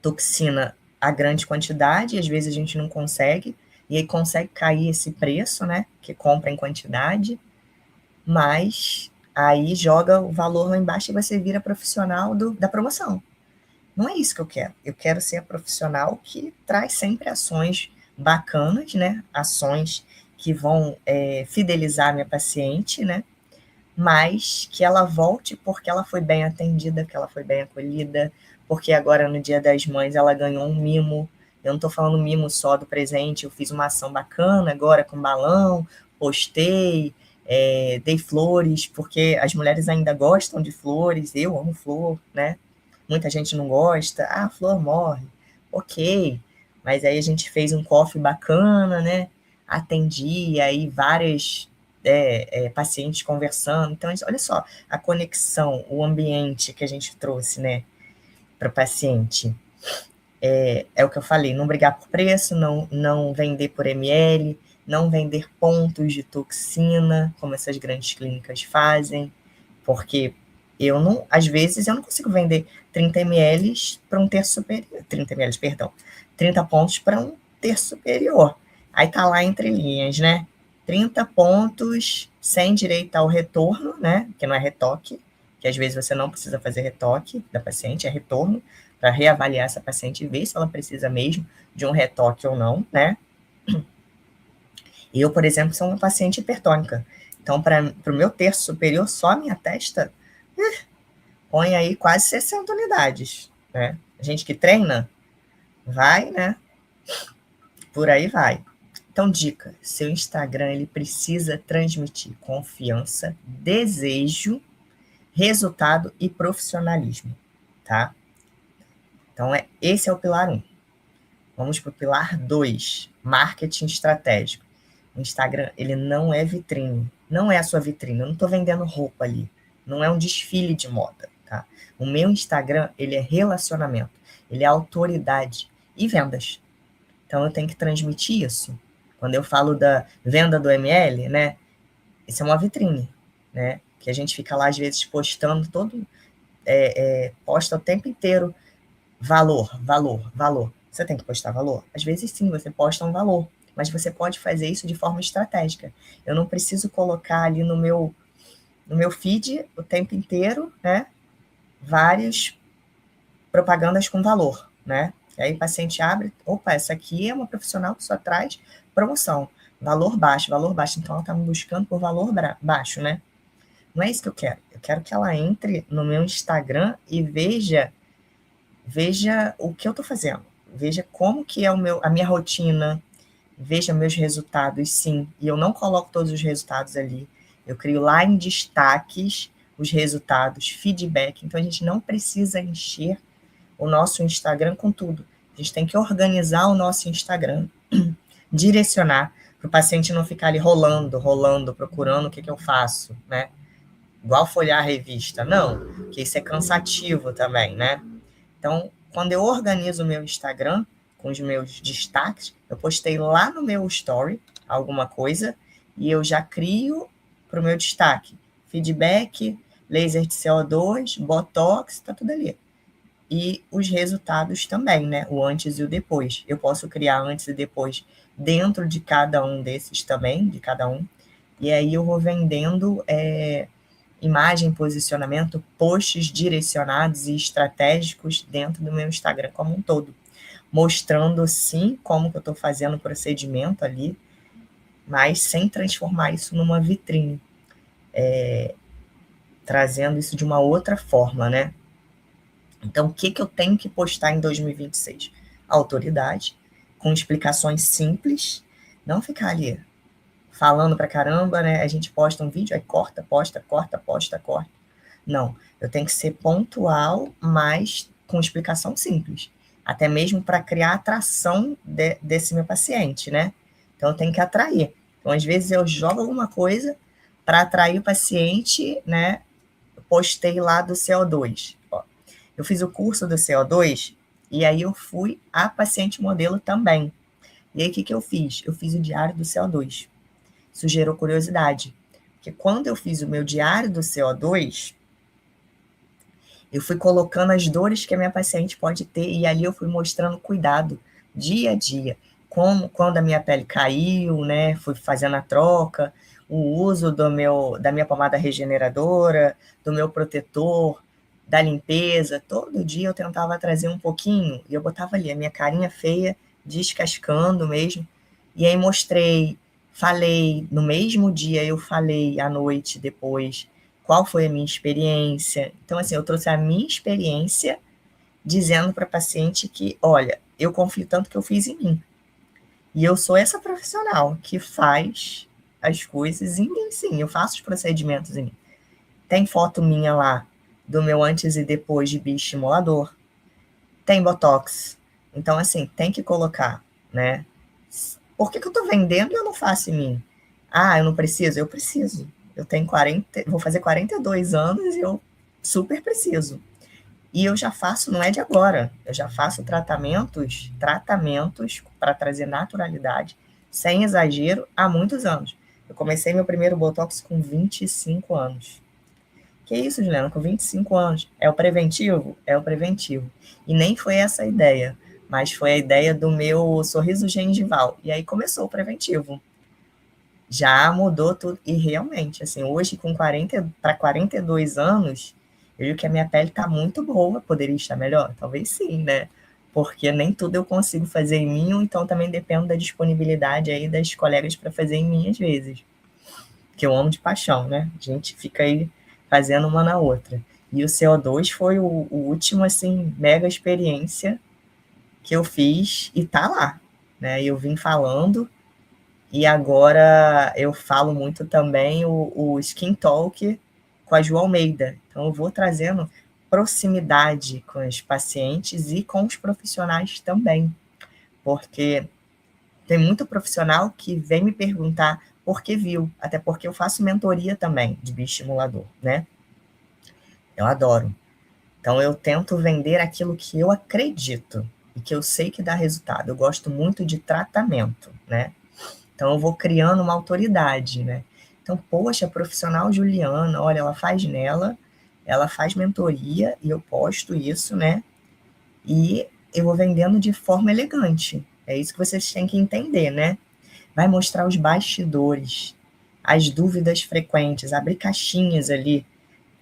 Speaker 2: toxina a grande quantidade, e às vezes a gente não consegue, e aí consegue cair esse preço, né? Que compra em quantidade, mas aí joga o valor lá embaixo e você vira profissional da promoção. Não é isso que eu quero. Eu quero ser a profissional que traz sempre ações bacanas, né? Ações que vão fidelizar a minha paciente, né? Mas que ela volte porque ela foi bem atendida, que ela foi bem acolhida, porque agora no Dia das Mães ela ganhou um mimo. Eu não estou falando mimo só do presente, eu fiz uma ação bacana agora com balão, postei, dei flores, porque as mulheres ainda gostam de flores, eu amo flor, né? Muita gente não gosta, a flor morre, ok, mas aí a gente fez um coffee bacana, né? Atendi aí várias pacientes conversando, então olha só a conexão, o ambiente que a gente trouxe, né, para o paciente. É o que eu falei, não brigar por preço, não vender por ml, não vender pontos de toxina, como essas grandes clínicas fazem, porque eu não, às vezes eu não consigo vender 30 ml para um terço superior, 30 ml, perdão, 30 pontos para um terço superior. Aí tá lá entre linhas, né? 30 pontos sem direito ao retorno, né? Que não é retoque, que às vezes você não precisa fazer retoque da paciente, é retorno, para reavaliar essa paciente e ver se ela precisa mesmo de um retoque ou não, né? Eu, por exemplo, sou uma paciente hipertônica. Então, para o meu terço superior, só a minha testa põe aí quase 60 unidades, né? A gente que treina, vai, né? Por aí vai. Então, dica, seu Instagram, ele precisa transmitir confiança, desejo, resultado e profissionalismo, tá? Então, esse é o pilar 1. Vamos para o pilar 2, marketing estratégico. O Instagram, ele não é vitrine, não é a sua vitrine, eu não estou vendendo roupa ali, não é um desfile de moda, tá? O meu Instagram, ele é relacionamento, ele é autoridade e vendas. Então, eu tenho que transmitir isso. Quando eu falo da venda do ML, né, isso é uma vitrine, né, que a gente fica lá, às vezes, postando posta o tempo inteiro, valor, valor, valor. Você tem que postar valor? Às vezes, sim, você posta um valor, mas você pode fazer isso de forma estratégica. Eu não preciso colocar ali no meu feed o tempo inteiro, né, várias propagandas com valor, né? E aí o paciente abre, opa, essa aqui é uma profissional que só traz promoção, valor baixo, então ela está me buscando por valor baixo, né? Não é isso que eu quero que ela entre no meu Instagram e veja o que eu estou fazendo, veja como que é a minha rotina, veja meus resultados, sim, e eu não coloco todos os resultados ali, eu crio lá em destaques os resultados, feedback, então a gente não precisa encher o nosso Instagram com tudo. A gente tem que organizar o nosso Instagram, direcionar, para o paciente não ficar ali rolando, procurando o que eu faço, né? Igual folhear a revista. Não, porque isso é cansativo também, né? Então, quando eu organizo o meu Instagram, com os meus destaques, eu postei lá no meu story alguma coisa e eu já crio para o meu destaque. Feedback, laser de CO2, Botox, tá tudo ali. E os resultados também, né? O antes e o depois. Eu posso criar antes e depois dentro de cada um desses também, de cada um. E aí eu vou vendendo imagem, posicionamento, posts direcionados e estratégicos dentro do meu Instagram como um todo. Mostrando, sim, como que eu estou fazendo o procedimento ali, mas sem transformar isso numa vitrine. Trazendo isso de uma outra forma, né? Então, o que eu tenho que postar em 2026? Autoridade, com explicações simples, não ficar ali falando pra caramba, né? A gente posta um vídeo, aí corta, posta. Não, eu tenho que ser pontual, mas com explicação simples. Até mesmo para criar atração desse meu paciente, né? Então, eu tenho que atrair. Então, às vezes, eu jogo alguma coisa para atrair o paciente, né? Eu postei lá do CO2. Ó, eu fiz o curso do CO2 e aí eu fui a paciente modelo também. E aí, o que eu fiz? Eu fiz o diário do CO2. Isso gerou curiosidade. Porque quando eu fiz o meu diário do CO2, eu fui colocando as dores que a minha paciente pode ter e ali eu fui mostrando cuidado dia a dia. Como quando a minha pele caiu, né? Fui fazendo a troca, o uso da minha pomada regeneradora, do meu protetor, da limpeza. Todo dia eu tentava trazer um pouquinho e eu botava ali a minha carinha feia, descascando mesmo. E aí mostrei, falei, no mesmo dia eu falei à noite depois qual foi a minha experiência. Então, assim, eu trouxe a minha experiência dizendo para a paciente que, olha, eu confio tanto que eu fiz em mim. E eu sou essa profissional que faz as coisas em mim, sim, eu faço os procedimentos em mim. Tem foto minha lá do meu antes e depois de bioestimulador. Tem Botox. Então, assim, tem que colocar, né? Por que eu tô vendendo e eu não faço em mim? Ah, eu não preciso? Eu preciso. Eu tenho 40, vou fazer 42 anos e eu super preciso. E eu já faço, não é de agora, eu já faço tratamentos para trazer naturalidade, sem exagero, há muitos anos. Eu comecei meu primeiro Botox com 25 anos. Que isso, Juliana, com 25 anos? É o preventivo? É o preventivo. E nem foi essa a ideia, mas foi a ideia do meu sorriso gengival. E aí começou o preventivo. Já mudou tudo. E realmente, assim, hoje com 42 anos, eu digo que a minha pele está muito boa. Poderia estar melhor? Talvez sim, né? Porque nem tudo eu consigo fazer em mim, então também dependo da disponibilidade aí das colegas para fazer em mim às vezes. Que eu amo de paixão, né? A gente fica aí fazendo uma na outra. E o CO2 foi o último, assim, mega experiência que eu fiz e tá lá, né? Eu vim falando e agora eu falo muito também o Skin Talk com a Ju Almeida. Então eu vou trazendo proximidade com os pacientes e com os profissionais também, porque tem muito profissional que vem me perguntar por que viu, até porque eu faço mentoria também de bioestimulador, né? Eu adoro. Então eu tento vender aquilo que eu acredito e que eu sei que dá resultado. Eu gosto muito de tratamento, né? Então eu vou criando uma autoridade, né? Então, poxa, a profissional Juliana, olha, ela faz nela, ela faz mentoria e eu posto isso, né? E eu vou vendendo de forma elegante. É isso que vocês têm que entender, né? Vai mostrar os bastidores, as dúvidas frequentes, abrir caixinhas ali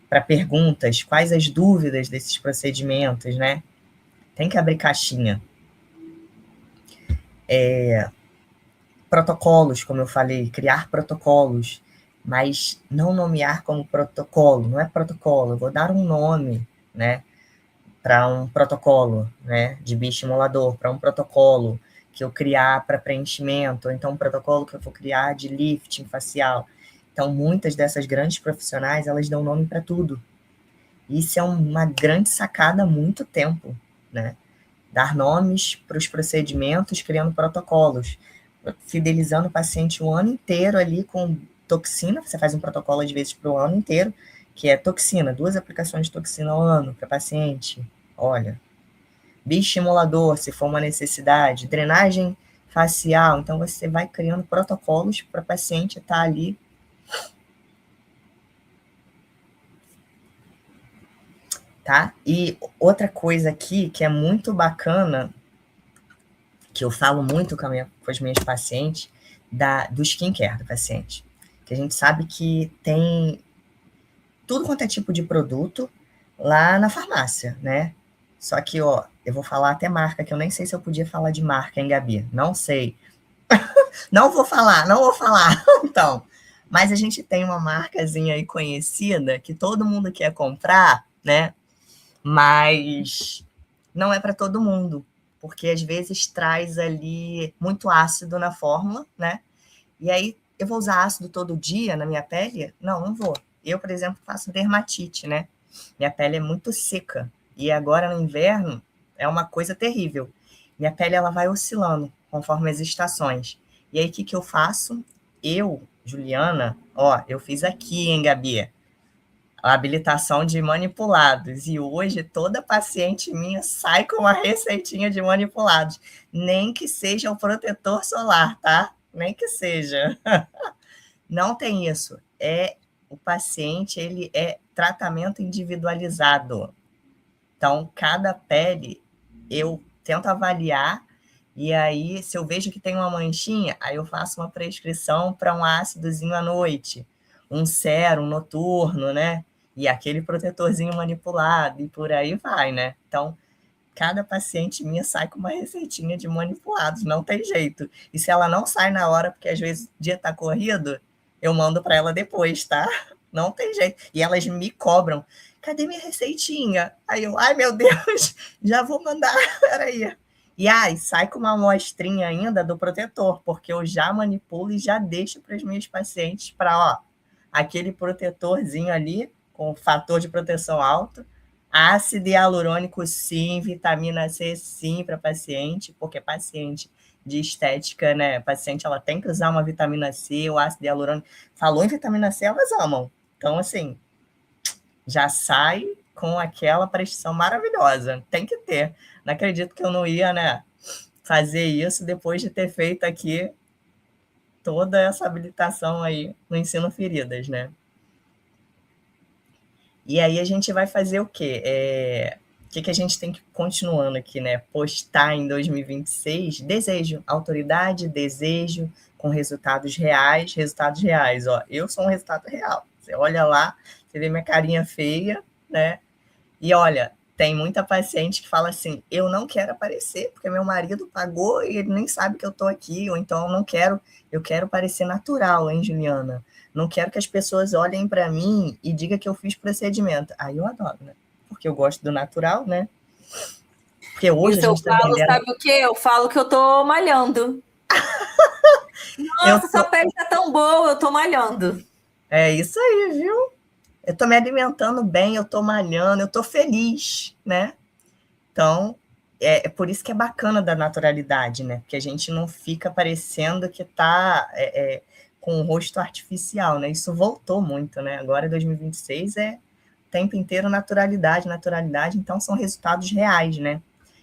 Speaker 2: para perguntas, quais as dúvidas desses procedimentos, né? Tem que abrir caixinha. Protocolos, como eu falei, criar protocolos, mas não nomear como protocolo, não é protocolo, eu vou dar um nome, né, para um protocolo, né, de bioestimulador, para um protocolo que eu criar para preenchimento, ou então um protocolo que eu vou criar de lifting facial. Então, muitas dessas grandes profissionais, elas dão nome para tudo. Isso é uma grande sacada há muito tempo. né? Dar nomes para os procedimentos, criando protocolos, fidelizando o paciente o ano inteiro ali com toxina. Você faz um protocolo, às vezes, para o ano inteiro, que é toxina, 2 aplicações de toxina ao ano para paciente. Olha, bioestimulador, se for uma necessidade, drenagem facial. Então, você vai criando protocolos para o paciente estar ali. Tá? E outra coisa aqui que é muito bacana, que eu falo muito com as minhas pacientes, do skincare do paciente. Que a gente sabe que tem tudo quanto é tipo de produto lá na farmácia, né? Só que, ó, eu vou falar até marca, que eu nem sei se eu podia falar de marca, hein, Gabi? Não sei. Não vou falar. Então, mas a gente tem uma marcazinha aí conhecida que todo mundo quer comprar, né? Mas não é para todo mundo, porque às vezes traz ali muito ácido na fórmula, né? E aí, eu vou usar ácido todo dia na minha pele? Não vou. Eu, por exemplo, faço dermatite, né? Minha pele é muito seca. E agora, no inverno, é uma coisa terrível. Minha pele, ela vai oscilando conforme as estações. E aí, o que eu faço? Eu, Juliana, ó, eu fiz aqui, hein, Gabi? A habilitação de manipulados. E hoje, toda paciente minha sai com uma receitinha de manipulados. Nem que seja o protetor solar, tá? Nem que seja. Não tem isso. O paciente, ele é tratamento individualizado. Então, cada pele, eu tento avaliar, e aí, se eu vejo que tem uma manchinha, aí eu faço uma prescrição para um ácidozinho à noite, um sérum noturno, né? E aquele protetorzinho manipulado, e por aí vai, né? Então, cada paciente minha sai com uma receitinha de manipulados, não tem jeito. E se ela não sai na hora, porque às vezes o dia tá corrido, eu mando para ela depois, tá? Não tem jeito. E elas me cobram. Cadê minha receitinha? Aí eu, ai meu Deus, já vou mandar, peraí. E sai com uma amostrinha ainda do protetor, porque eu já manipulo e já deixo para os meus pacientes para, ó, aquele protetorzinho ali, com fator de proteção alto, ácido hialurônico sim, vitamina C sim para paciente, porque paciente de estética, né, paciente ela tem que usar uma vitamina C, o ácido hialurônico. Falou em vitamina C, elas amam. Então, assim, já sai com aquela prescrição maravilhosa. Tem que ter. Não acredito que eu não ia, né, fazer isso depois de ter feito aqui toda essa habilitação aí no Ensino Feridas, né? E aí a gente vai fazer o quê? O que a gente tem que, continuando aqui, né? Postar em 2026, desejo, autoridade, desejo, com resultados reais, ó. Eu sou um resultado real. Você olha lá, você vê minha carinha feia, né? E olha, tem muita paciente que fala assim, eu não quero aparecer, porque meu marido pagou e ele nem sabe que eu tô aqui, ou então eu quero parecer natural, hein, Juliana? Não quero que as pessoas olhem para mim e digam que eu fiz procedimento. Aí eu adoro, né? Porque eu gosto do natural, né? Porque hoje
Speaker 1: Isso
Speaker 2: a
Speaker 1: eu
Speaker 2: gente está
Speaker 1: falo,
Speaker 2: vendendo...
Speaker 1: sabe o quê? Eu falo que eu tô malhando. Nossa, sua pele tá tão boa, eu tô malhando.
Speaker 2: É isso aí, viu? Eu tô me alimentando bem, eu tô malhando, eu tô feliz, né? Então, é por isso que é bacana da naturalidade, né? Porque a gente não fica parecendo que tá com um rosto artificial, né? Isso voltou muito, né? Agora, 2026, o tempo inteiro naturalidade, então são resultados reais, né?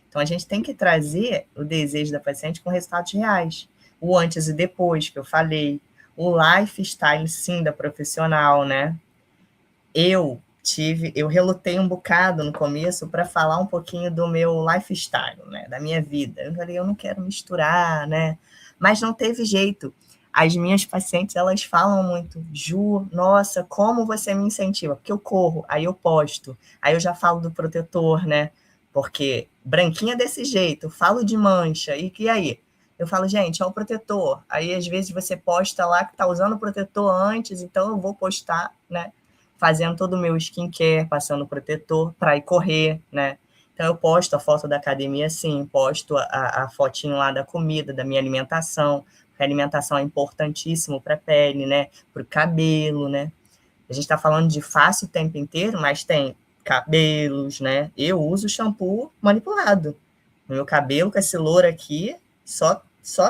Speaker 2: Então, a gente tem que trazer o desejo da paciente com resultados reais. O antes e depois, que eu falei. O lifestyle, sim, da profissional, né? Eu relutei um bocado no começo para falar um pouquinho do meu lifestyle, né? Da minha vida. Eu falei, eu não quero misturar, né? Mas não teve jeito. As minhas pacientes, elas falam muito, Ju, nossa, como você me incentiva? Porque eu corro, aí eu posto, aí eu já falo do protetor, né? Porque branquinha desse jeito, falo de mancha, e aí? Eu falo, gente, é o protetor. Aí, às vezes, você posta lá que tá usando o protetor antes, então eu vou postar, né? Fazendo todo o meu skincare, passando protetor para ir correr, né? Então, eu posto a foto da academia, sim, posto a fotinho lá da comida, da minha alimentação, porque a alimentação é importantíssimo para a pele, né? Para o cabelo, né? A gente está falando de face o tempo inteiro, mas tem cabelos, né? Eu uso shampoo manipulado. O meu cabelo com esse louro aqui, só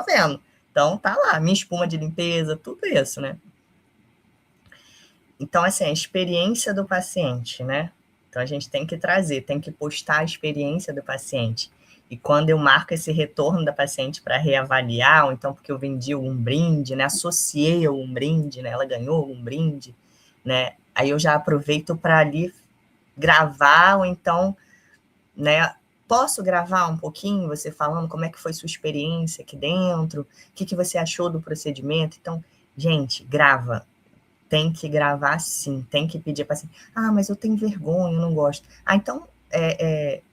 Speaker 2: vendo. Então, tá lá, minha espuma de limpeza, tudo isso, né? Então, assim, a experiência do paciente, né? Então, a gente tem que trazer, tem que postar a experiência do paciente. E quando eu marco esse retorno da paciente para reavaliar, ou então porque eu vendi um brinde, né? Associei a um brinde, né? Ela ganhou um brinde, né? Aí eu já aproveito para ali gravar, ou então, né? Posso gravar um pouquinho, você falando como é que foi sua experiência aqui dentro, o que você achou do procedimento? Então, gente, grava. Tem que gravar sim, tem que pedir para paciente. Ah, mas eu tenho vergonha, eu não gosto. Ah, então,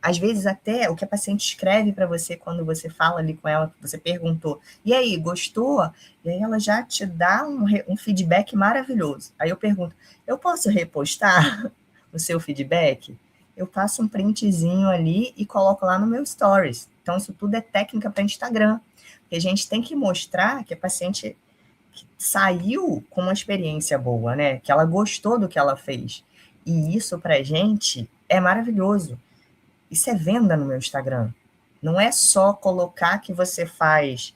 Speaker 2: às vezes até o que a paciente escreve para você quando você fala ali com ela, você perguntou, e aí, gostou? E aí ela já te dá um feedback maravilhoso. Aí eu pergunto, eu posso repostar o seu feedback? Eu faço um printzinho ali e coloco lá no meu stories. Então, isso tudo é técnica para Instagram. Porque a gente tem que mostrar que a paciente saiu com uma experiência boa, né? Que ela gostou do que ela fez. E isso pra gente é maravilhoso. Isso é venda no meu Instagram. Não é só colocar que você faz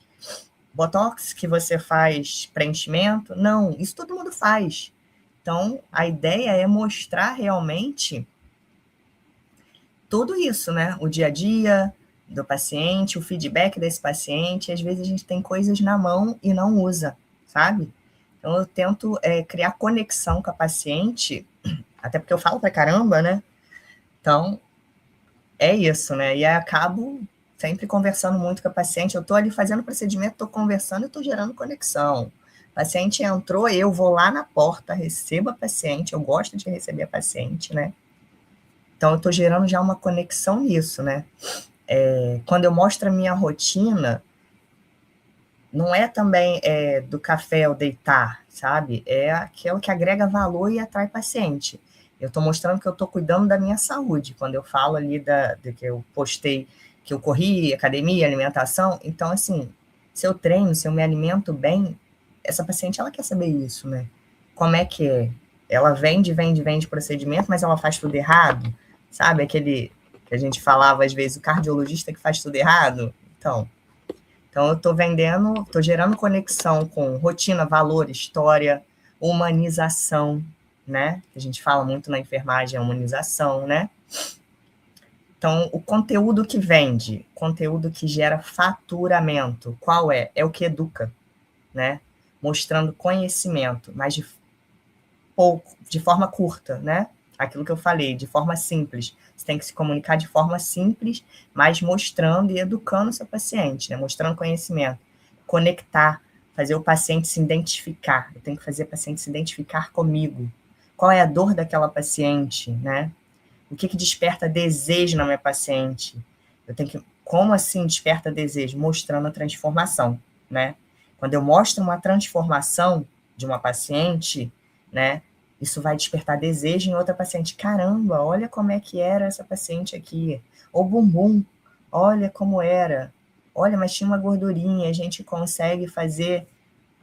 Speaker 2: botox, que você faz preenchimento. Não, isso todo mundo faz. Então, a ideia é mostrar realmente tudo isso, né? O dia a dia do paciente, o feedback desse paciente. Às vezes a gente tem coisas na mão e não usa, sabe? Então, eu tento criar conexão com a paciente, até porque eu falo pra caramba, né? Então, é isso, né? E aí acabo sempre conversando muito com a paciente. Eu tô ali fazendo o procedimento, tô conversando e tô gerando conexão. O paciente entrou, eu vou lá na porta, recebo a paciente, eu gosto de receber a paciente, né? Então, eu tô gerando já uma conexão nisso, né? Quando eu mostro a minha rotina, não é também do café ao deitar, sabe? É aquilo que agrega valor e atrai paciente. Eu estou mostrando que eu estou cuidando da minha saúde. Quando eu falo ali de que eu postei que eu corri, academia, alimentação, então, assim, se eu treino, se eu me alimento bem, essa paciente, ela quer saber isso, né? Como é que é? Ela vende procedimento, mas ela faz tudo errado, sabe? Aquele que a gente falava, às vezes, o cardiologista que faz tudo errado. Então, eu estou vendendo, estou gerando conexão com rotina, valor, história, humanização, né? A gente fala muito na enfermagem, a humanização, né? Então, o conteúdo que vende, conteúdo que gera faturamento, qual é? É o que educa, né? Mostrando conhecimento, mas de forma curta, né? Aquilo que eu falei, de forma simples. Você tem que se comunicar de forma simples, mas mostrando e educando o seu paciente, né? Mostrando conhecimento. Conectar, fazer o paciente se identificar. Eu tenho que fazer o paciente se identificar comigo. Qual é a dor daquela paciente, né? O que desperta desejo na minha paciente? Eu tenho que... Como assim desperta desejo? Mostrando a transformação, né? Quando eu mostro uma transformação de uma paciente, né? Isso vai despertar desejo em outra paciente. Caramba, olha como é que era essa paciente aqui. Ou bumbum, olha como era. Olha, mas tinha uma gordurinha. A gente consegue fazer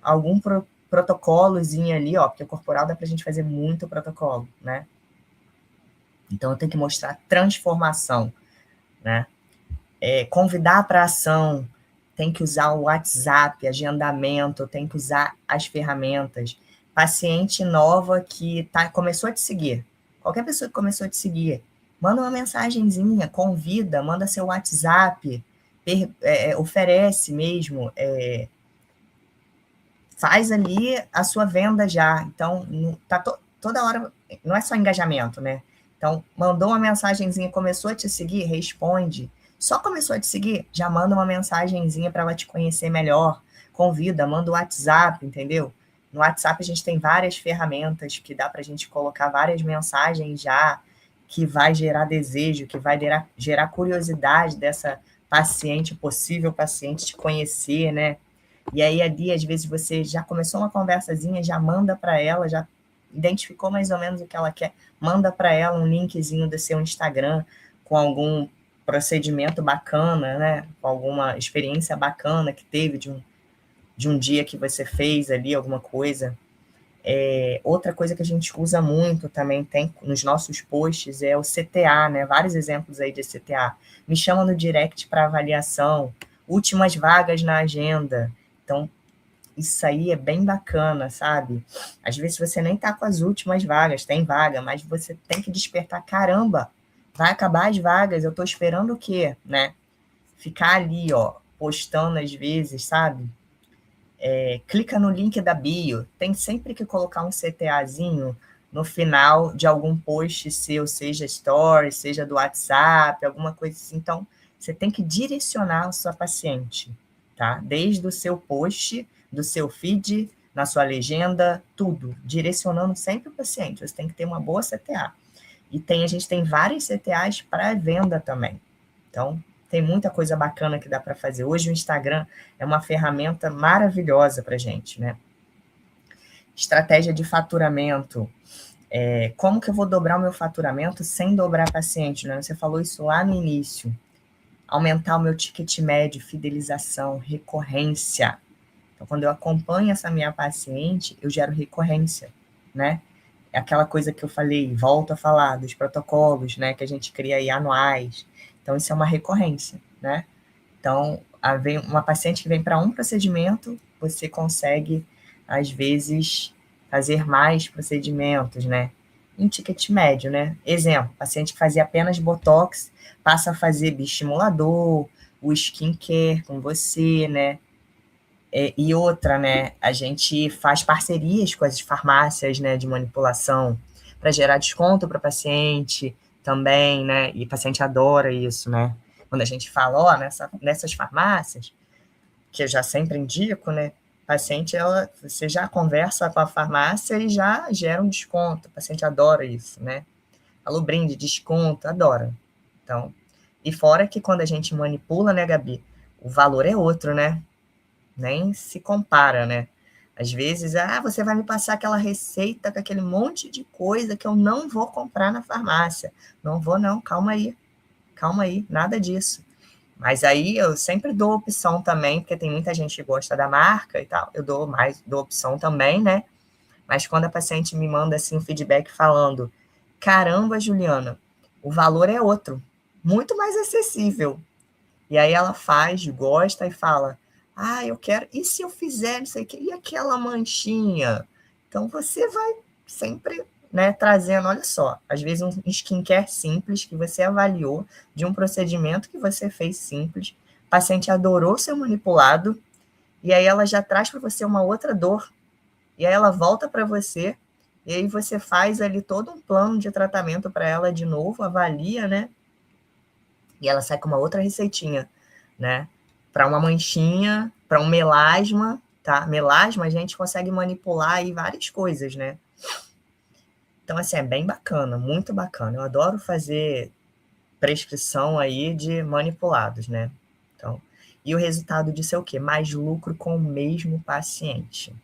Speaker 2: algum protocolozinho ali, ó, porque o corporal dá pra gente fazer muito protocolo, né? Então, eu tenho que mostrar transformação, né? Convidar para ação, tem que usar o WhatsApp, agendamento, tem que usar as ferramentas. Paciente nova que começou a te seguir, qualquer pessoa que começou a te seguir, manda uma mensagenzinha, convida, manda seu WhatsApp, oferece mesmo, faz ali a sua venda já. Então, tá toda hora, não é só engajamento, né? Então, mandou uma mensagenzinha, começou a te seguir, responde. Só começou a te seguir, já manda uma mensagenzinha para ela te conhecer melhor. Convida, manda o WhatsApp, entendeu? No WhatsApp a gente tem várias ferramentas que dá para a gente colocar várias mensagens já, que vai gerar desejo, que vai gerar curiosidade dessa paciente, possível paciente, te conhecer, né? E aí ali, às vezes, você já começou uma conversazinha, já manda para ela, já identificou mais ou menos o que ela quer, manda para ela um linkzinho do seu Instagram com algum procedimento bacana, né? Com alguma experiência bacana que teve de um dia que você fez ali, alguma coisa. Outra coisa que a gente usa muito também, tem nos nossos posts, é o CTA, né? Vários exemplos aí de CTA. Me chama no direct para avaliação, últimas vagas na agenda. Então, isso aí é bem bacana, sabe? Às vezes você nem tá com as últimas vagas, tem vaga, mas você tem que despertar, caramba, vai acabar as vagas, eu tô esperando o quê, né? Ficar ali, ó, postando às vezes, sabe? Clica no link da bio, tem sempre que colocar um CTAzinho no final de algum post seu, seja story, seja do WhatsApp, alguma coisa assim. Então, você tem que direcionar a sua paciente, tá? Desde o seu post, do seu feed, na sua legenda, tudo, direcionando sempre o paciente. Você tem que ter uma boa CTA. E a gente tem vários CTAs para venda também. Então, tem muita coisa bacana que dá para fazer. Hoje o Instagram é uma ferramenta maravilhosa para a gente, né? Estratégia de faturamento. Como que eu vou dobrar o meu faturamento sem dobrar paciente, né? Você falou isso lá no início. Aumentar o meu ticket médio, fidelização, recorrência. Então, quando eu acompanho essa minha paciente, eu gero recorrência, né? É aquela coisa que eu falei, volto a falar, dos protocolos, né? Que a gente cria aí anuais. Então, isso é uma recorrência, né? Então, uma paciente que vem para um procedimento, você consegue, às vezes, fazer mais procedimentos, né? Em ticket médio, né? Exemplo, paciente que fazia apenas Botox, passa a fazer bioestimulador, o skincare com você, né? E outra, né? A gente faz parcerias com as farmácias, né, de manipulação para gerar desconto para o paciente também, né? E o paciente adora isso, né? Quando a gente fala, ó, nessas farmácias, que eu já sempre indico, né? Paciente, você já conversa com a farmácia e já gera um desconto. O paciente adora isso, né? Alô, brinde, desconto, adora. Então, e fora que quando a gente manipula, né, Gabi, o valor é outro, né? Nem se compara, né? Às vezes, você vai me passar aquela receita com aquele monte de coisa que eu não vou comprar na farmácia. Não vou, não, calma aí, nada disso. Mas aí eu sempre dou opção também, porque tem muita gente que gosta da marca e tal, eu dou opção também, né? Mas quando a paciente me manda assim um feedback falando, caramba, Juliana, o valor é outro, muito mais acessível. E aí ela faz, gosta e fala, eu quero, e se eu fizer não sei o quê, e aquela manchinha? Então você vai sempre, né, trazendo, olha só, às vezes um skincare simples que você avaliou, de um procedimento que você fez simples, o paciente adorou ser manipulado, e aí ela já traz para você uma outra dor, e aí ela volta para você, e aí você faz ali todo um plano de tratamento para ela de novo, avalia, né? E ela sai com uma outra receitinha, né? Para uma manchinha, para um melasma, tá? Melasma a gente consegue manipular aí várias coisas, né? Então, assim, é bem bacana, muito bacana. Eu adoro fazer prescrição aí de manipulados, né? Então, e o resultado disso é o quê? Mais lucro com o mesmo paciente.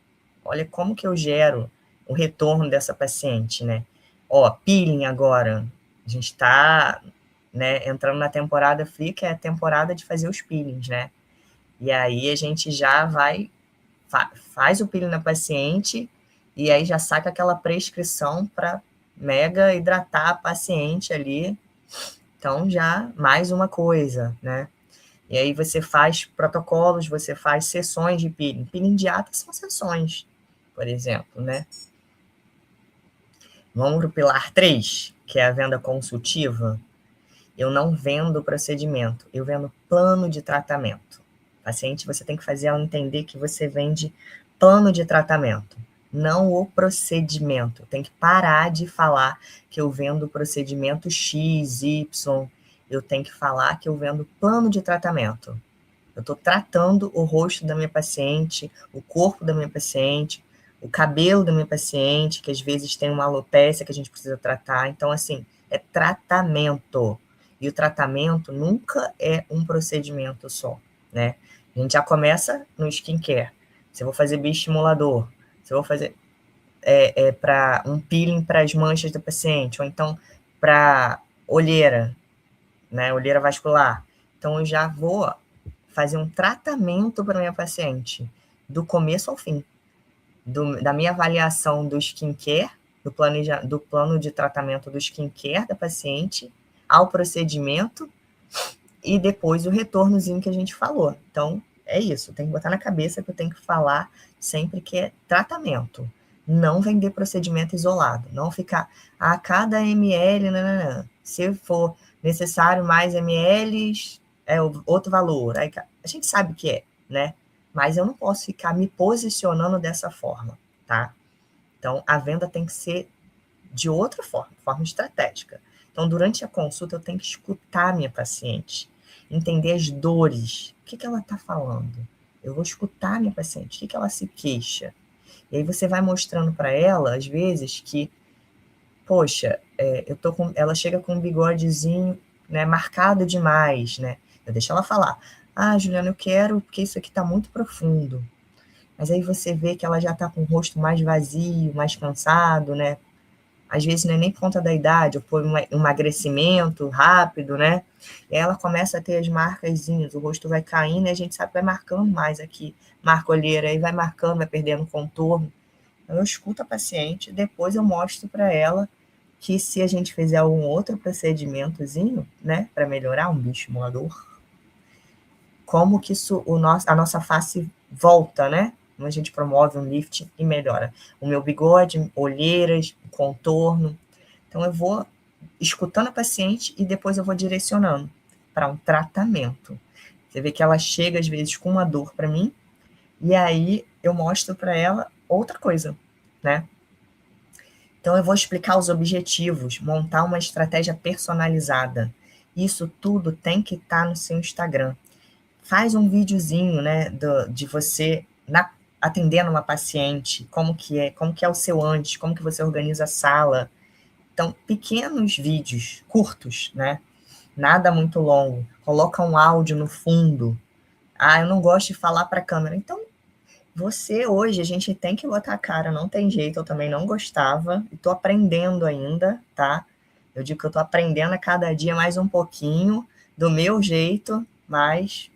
Speaker 2: Olha como que eu gero o retorno dessa paciente, né? Ó, peeling agora. A gente está, né, entrando na temporada fria, que é a temporada de fazer os peelings, né? E aí a gente já faz o peeling na paciente e aí já saca aquela prescrição para mega hidratar a paciente ali. Então, já mais uma coisa, né? E aí você faz protocolos, você faz sessões de peeling. Peeling de ata são sessões, por exemplo, né? Vamos para o pilar 3, que é a venda consultiva. Eu não vendo procedimento, eu vendo plano de tratamento. Paciente, você tem que fazer ela entender que você vende plano de tratamento, não o procedimento. Tem que parar de falar que eu vendo procedimento X, Y. Eu tenho que falar que eu vendo plano de tratamento. Eu estou tratando o rosto da minha paciente, o corpo da minha paciente, o cabelo da minha paciente, que às vezes tem uma alopécia que a gente precisa tratar. Então, assim, é tratamento. E o tratamento nunca é um procedimento só, né? A gente já começa no skincare. Se eu vou fazer bioestimulador, se eu vou fazer para um peeling para as manchas do paciente, ou então para olheira, né? Olheira vascular. Então, eu já vou fazer um tratamento para minha paciente, do começo ao fim. da minha avaliação do skincare, do plano de tratamento do skincare da paciente, ao procedimento, e depois o retornozinho que a gente falou. Então, é isso, tem que botar na cabeça que eu tenho que falar sempre que é tratamento. Não vender procedimento isolado, não ficar a cada ml, não. Se for necessário mais ml, é outro valor. Aí, a gente sabe que é, né? Mas eu não posso ficar me posicionando dessa forma, tá? Então, a venda tem que ser de outra forma estratégica. Então, durante a consulta, eu tenho que escutar a minha paciente, entender as dores, o que ela está falando. Eu vou escutar a minha paciente, o que ela se queixa. E aí você vai mostrando para ela, às vezes, que, poxa, ela chega com um bigodezinho, né, marcado demais, né? Eu deixo ela falar. Ah, Juliana, eu quero, porque isso aqui está muito profundo. Mas aí você vê que ela já está com o rosto mais vazio, mais cansado, né? Às vezes não é nem por conta da idade, ou por um emagrecimento rápido, né? E aí ela começa a ter as marcazinhas, o rosto vai caindo e a gente sabe que vai marcando mais aqui, marca olheira, aí vai marcando, vai perdendo contorno. Então, eu escuto a paciente, depois eu mostro para ela que se a gente fizer algum outro procedimentozinho, né, para melhorar um bioestimulador, como que isso, a nossa face volta, né? Como a gente promove um lift e melhora. O meu bigode, olheiras, contorno. Então, eu vou escutando a paciente e depois eu vou direcionando para um tratamento. Você vê que ela chega, às vezes, com uma dor para mim, e aí eu mostro para ela outra coisa, né? Então, eu vou explicar os objetivos, montar uma estratégia personalizada. Isso tudo tem que estar no seu Instagram. Faz um videozinho, né, de você atendendo uma paciente, como que é o seu antes, como que você organiza a sala. Então, pequenos vídeos, curtos, né, nada muito longo. Coloca um áudio no fundo. Ah, eu não gosto de falar para a câmera. Então, hoje, a gente tem que botar a cara, não tem jeito, eu também não gostava, e tô aprendendo ainda, tá? Eu digo que eu tô aprendendo a cada dia mais um pouquinho, do meu jeito, mas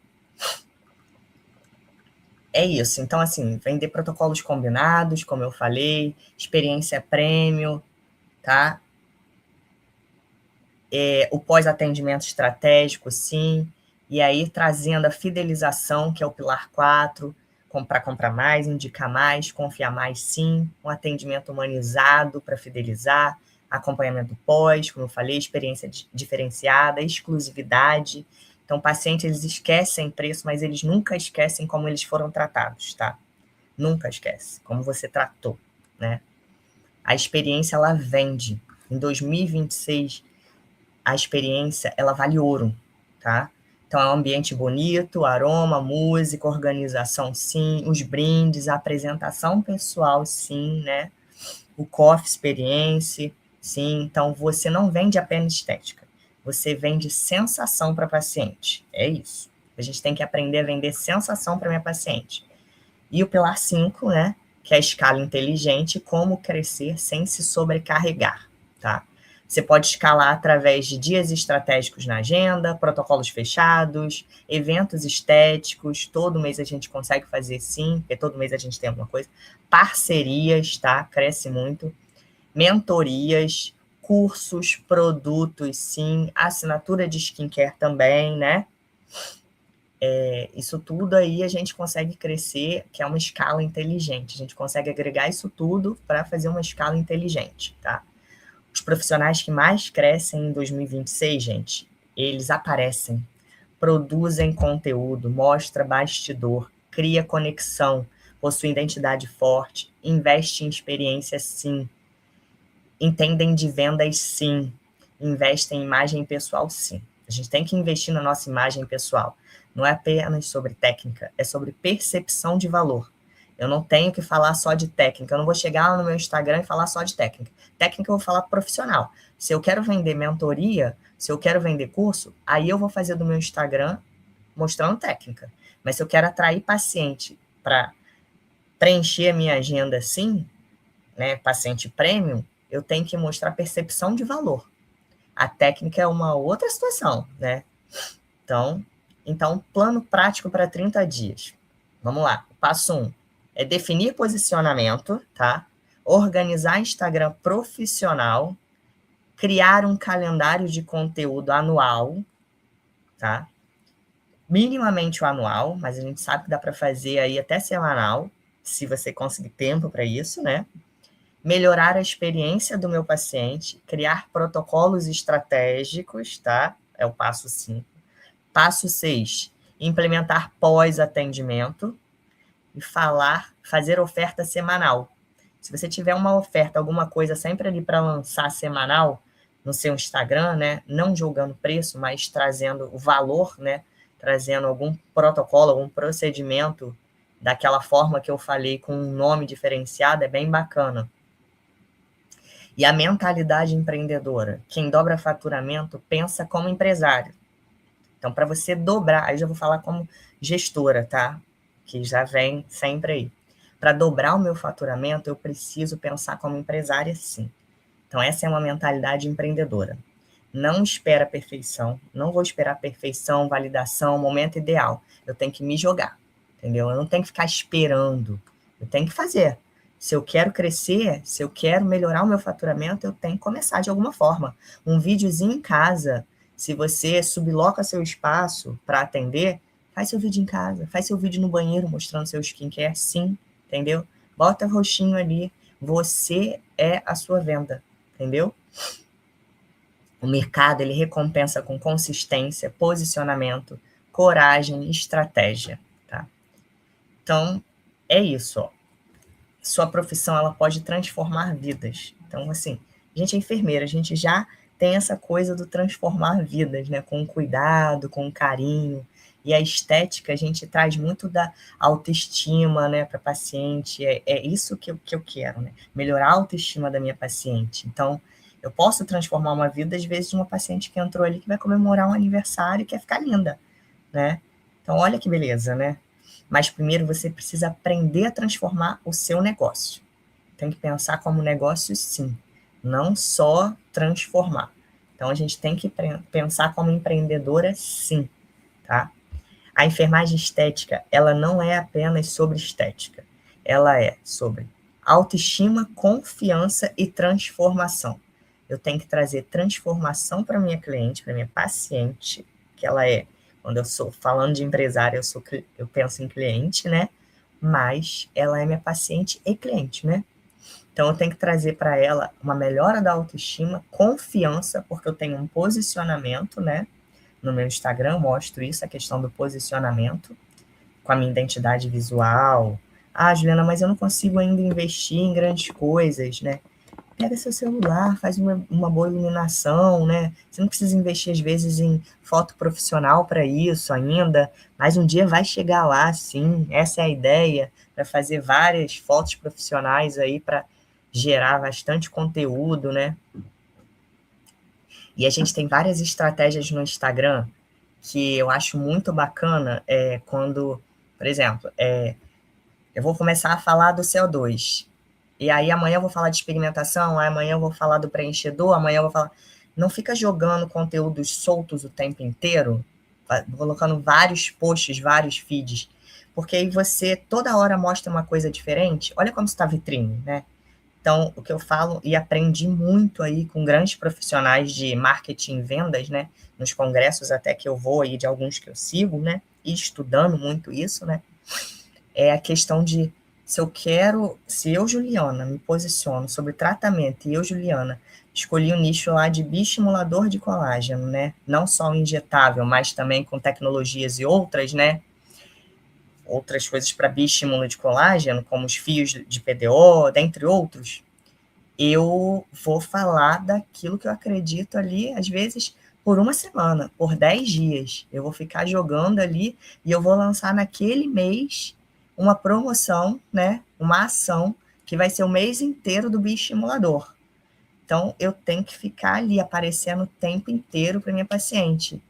Speaker 2: é isso. Então, assim, vender protocolos combinados, como eu falei, experiência premium, tá? O pós-atendimento estratégico, sim. E aí, trazendo a fidelização, que é o pilar 4, comprar mais, indicar mais, confiar mais, sim. Um atendimento humanizado para fidelizar, acompanhamento pós, como eu falei, experiência diferenciada, exclusividade. Então, pacientes, eles esquecem preço, mas eles nunca esquecem como eles foram tratados, tá? Nunca esquece como você tratou, né? A experiência, ela vende. Em 2026, a experiência, ela vale ouro, tá? Então, é um ambiente bonito, aroma, música, organização, sim, os brindes, a apresentação pessoal, sim, né? O coffee experience, sim. Então, você não vende apenas estética, você vende sensação para paciente. É isso. A gente tem que aprender a vender sensação para minha paciente. E o pilar 5, né? Que é a escala inteligente, como crescer sem se sobrecarregar, tá? Você pode escalar através de dias estratégicos na agenda, protocolos fechados, eventos estéticos, todo mês a gente consegue fazer sim, porque todo mês a gente tem alguma coisa. Parcerias, tá? Cresce muito. Mentorias, cursos, produtos, sim. Assinatura de skincare também, né? Isso tudo aí a gente consegue crescer, que é uma escala inteligente. A gente consegue agregar isso tudo para fazer uma escala inteligente, tá? Os profissionais que mais crescem em 2026, gente, eles aparecem, produzem conteúdo, mostra bastidor, cria conexão, possui identidade forte, investe em experiência, sim, entendem de vendas, sim, investem em imagem pessoal, sim. A gente tem que investir na nossa imagem pessoal. Não é apenas sobre técnica, é sobre percepção de valor. Eu não tenho que falar só de técnica, eu não vou chegar lá no meu Instagram e falar só de técnica. Técnica eu vou falar profissional. Se eu quero vender mentoria, se eu quero vender curso, aí eu vou fazer do meu Instagram mostrando técnica. Mas se eu quero atrair paciente para preencher a minha agenda assim, né, paciente premium, eu tenho que mostrar percepção de valor. A técnica é uma outra situação, né? Então plano prático para 30 dias. Vamos lá. Passo 1. é definir posicionamento, tá? Organizar Instagram profissional, criar um calendário de conteúdo anual, tá? Minimamente o anual, mas a gente sabe que dá para fazer aí até semanal, se você conseguir tempo para isso, né? Melhorar a experiência do meu paciente, criar protocolos estratégicos, tá? É o passo 5. Passo 6, implementar pós-atendimento e fazer oferta semanal. Se você tiver uma oferta, alguma coisa sempre ali para lançar semanal no seu Instagram, né? Não julgando preço, mas trazendo o valor, né? Trazendo algum protocolo, algum procedimento daquela forma que eu falei com um nome diferenciado, é bem bacana. E a mentalidade empreendedora. Quem dobra faturamento pensa como empresário. Então, para você dobrar, aí já vou falar como gestora, tá? Que já vem sempre aí. Para dobrar o meu faturamento, eu preciso pensar como empresária, sim. Então, essa é uma mentalidade empreendedora. Não espera a perfeição, não vou esperar a perfeição, validação, momento ideal. Eu tenho que me jogar, entendeu? Eu não tenho que ficar esperando, eu tenho que fazer. Se eu quero crescer, se eu quero melhorar o meu faturamento, eu tenho que começar de alguma forma. Um videozinho em casa, se você subloca seu espaço para atender, faz seu vídeo em casa, faz seu vídeo no banheiro mostrando seu skincare, sim, entendeu? Bota roxinho ali, você é a sua venda, entendeu? O mercado, ele recompensa com consistência, posicionamento, coragem, estratégia, tá? Então, é isso, ó. Sua profissão, ela pode transformar vidas. Então, assim, a gente é enfermeira, a gente já tem essa coisa do transformar vidas, né? Com cuidado, com carinho. E a estética, a gente traz muito da autoestima, né, para paciente. É isso que eu quero, né? Melhorar a autoestima da minha paciente. Então, eu posso transformar uma vida, às vezes, de uma paciente que entrou ali, que vai comemorar um aniversário e quer ficar linda, né? Então, olha que beleza, né? Mas primeiro você precisa aprender a transformar o seu negócio. Tem que pensar como negócio, sim, não só transformar. Então, a gente tem que pensar como empreendedora, sim, tá? A enfermagem estética, ela não é apenas sobre estética. Ela é sobre autoestima, confiança e transformação. Eu tenho que trazer transformação para minha cliente, para minha paciente, que ela é, quando eu sou falando de empresária, eu penso em cliente, né? Mas ela é minha paciente e cliente, né? Então, eu tenho que trazer para ela uma melhora da autoestima, confiança, porque eu tenho um posicionamento, né? No meu Instagram, eu mostro isso, a questão do posicionamento, com a minha identidade visual. Ah, Juliana, mas eu não consigo ainda investir em grandes coisas, né? Pega seu celular, faz uma boa iluminação, né? Você não precisa investir, às vezes, em foto profissional para isso ainda, mas um dia vai chegar lá, sim. Essa é a ideia, para fazer várias fotos profissionais aí, para gerar bastante conteúdo, né? E a gente tem várias estratégias no Instagram que eu acho muito bacana, quando, por exemplo, eu vou começar a falar do CO2. E aí amanhã eu vou falar de experimentação, aí amanhã eu vou falar do preenchedor, amanhã eu vou falar... Não fica jogando conteúdos soltos o tempo inteiro, colocando vários posts, vários feeds, porque aí você toda hora mostra uma coisa diferente. Olha como está a vitrine, né? Então, o que eu falo e aprendi muito aí com grandes profissionais de marketing e vendas, né? Nos congressos até que eu vou aí, de alguns que eu sigo, né? E estudando muito isso, né? É a questão de se eu, Juliana, me posiciono sobre tratamento e eu, Juliana, escolhi um nicho lá de bioestimulador de colágeno, né? Não só o injetável, mas também com tecnologias e outras, né? Outras coisas para bioestímulo de colágeno, como os fios de PDO, dentre outros, eu vou falar daquilo que eu acredito ali, às vezes, por uma semana, por 10 dias. Eu vou ficar jogando ali e eu vou lançar naquele mês uma promoção, né? Uma ação que vai ser o mês inteiro do bioestimulador. Então, eu tenho que ficar ali aparecendo o tempo inteiro para minha paciente.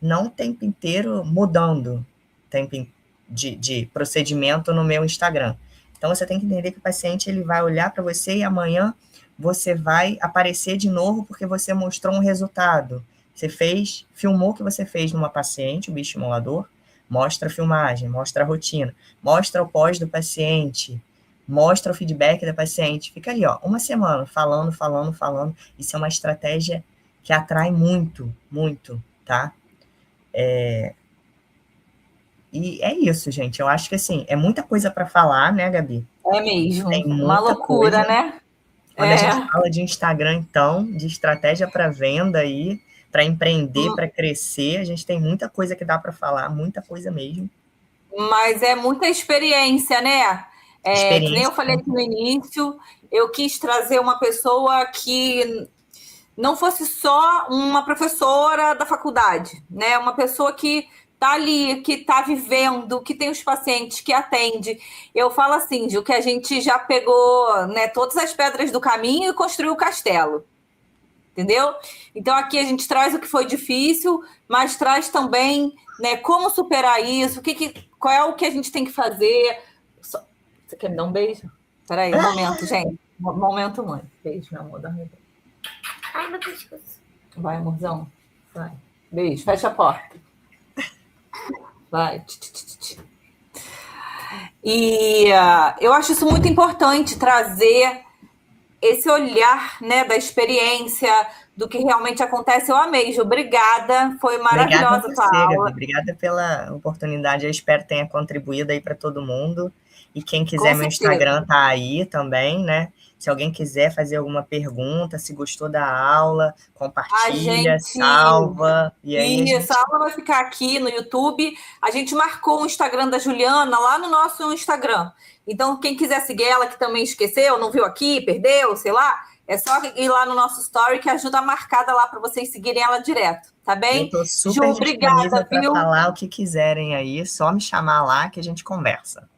Speaker 2: Não o tempo inteiro mudando tempo de procedimento no meu Instagram. Então, você tem que entender que o paciente ele vai olhar para você e amanhã você vai aparecer de novo porque você mostrou um resultado. Você filmou o que você fez numa paciente, o bioestimulador, mostra a filmagem, mostra a rotina, mostra o pós do paciente, mostra o feedback da paciente. Fica ali, ó, uma semana falando. Isso é uma estratégia que atrai muito, muito, tá? E é isso, gente. Eu acho que, assim, é muita coisa para falar, né, Gabi?
Speaker 1: É mesmo.
Speaker 2: Tem
Speaker 1: Uma
Speaker 2: muita
Speaker 1: loucura,
Speaker 2: coisa.
Speaker 1: né?
Speaker 2: Quando a gente fala de Instagram, então, de estratégia para venda aí, para empreender, para crescer, a gente tem muita coisa que dá para falar, muita coisa mesmo.
Speaker 1: Mas é muita experiência, né? Que nem eu falei aqui no início, eu quis trazer uma pessoa que não fosse só uma professora da faculdade, né? Uma pessoa que está ali, que está vivendo, que tem os pacientes, que atende. Eu falo assim, Gil, que a gente já pegou, né, todas as pedras do caminho e construiu o castelo. Entendeu? Então aqui a gente traz o que foi difícil, mas traz também, né, como superar isso, qual é o que a gente tem que fazer. Você quer me dar um beijo? Peraí, um momento, gente. Momento, mãe. Beijo, meu amor.
Speaker 3: Ai, meu pescoço.
Speaker 1: Vai, amorzão. Vai. Beijo. Fecha a porta. Vai. E eu acho isso muito importante, trazer esse olhar, né, da experiência, do que realmente acontece. Eu amei, Ju. Obrigada. Foi maravilhosa a tua aula.
Speaker 2: Gabi. Obrigada pela oportunidade. Eu espero que tenha contribuído aí para todo mundo. E quem quiser, meu Instagram tá aí também, né? Se alguém quiser fazer alguma pergunta, se gostou da aula, compartilha, salva. E aí
Speaker 1: essa aula vai ficar aqui no YouTube. A gente marcou o Instagram da Juliana lá no nosso Instagram. Então, quem quiser seguir ela, que também esqueceu, não viu aqui, perdeu, sei lá, é só ir lá no nosso story que ajuda marcada lá para vocês seguirem ela direto, tá bem?
Speaker 2: Eu tô super disponível para falar o que quiserem aí, só me chamar lá que a gente conversa.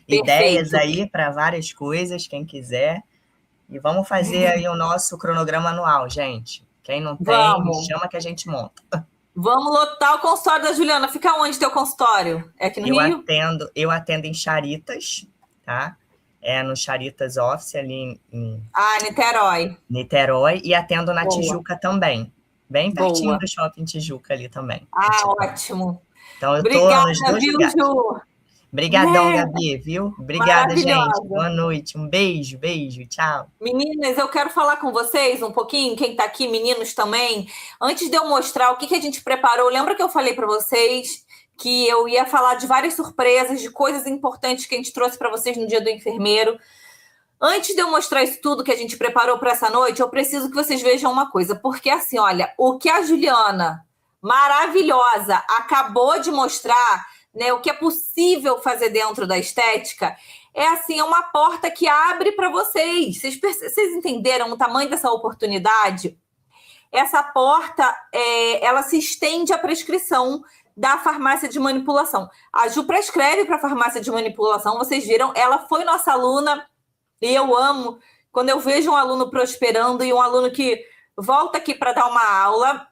Speaker 2: Ideias aí para várias coisas, quem quiser. E vamos fazer aí o nosso cronograma anual, gente. Quem não tem, me chama que a gente monta.
Speaker 1: Vamos lotar o consultório da Juliana. Fica onde teu consultório? É aqui no Rio?
Speaker 2: Eu atendo em Charitas, tá? É no Charitas Office, ali em
Speaker 1: Niterói.
Speaker 2: Niterói, e atendo na Tijuca também. Bem pertinho do Shopping Tijuca ali também.
Speaker 1: Ótimo.
Speaker 2: Então eu tô nos dois lugares. Ju. Obrigadão, Gabi, viu? Obrigada, gente. Boa noite. Um beijo, tchau.
Speaker 1: Meninas, eu quero falar com vocês um pouquinho, quem tá aqui, meninos também. Antes de eu mostrar o que a gente preparou, lembra que eu falei para vocês que eu ia falar de várias surpresas, de coisas importantes que a gente trouxe para vocês no Dia do Enfermeiro. Antes de eu mostrar isso tudo que a gente preparou para essa noite, eu preciso que vocês vejam uma coisa, porque assim, olha, o que a Juliana, maravilhosa, acabou de mostrar, né, o que é possível fazer dentro da estética, é assim, é uma porta que abre para vocês. Vocês entenderam o tamanho dessa oportunidade? Essa porta, ela se estende à prescrição da farmácia de manipulação. A Ju prescreve para a farmácia de manipulação, vocês viram, ela foi nossa aluna, e eu amo quando eu vejo um aluno prosperando e um aluno que volta aqui para dar uma aula.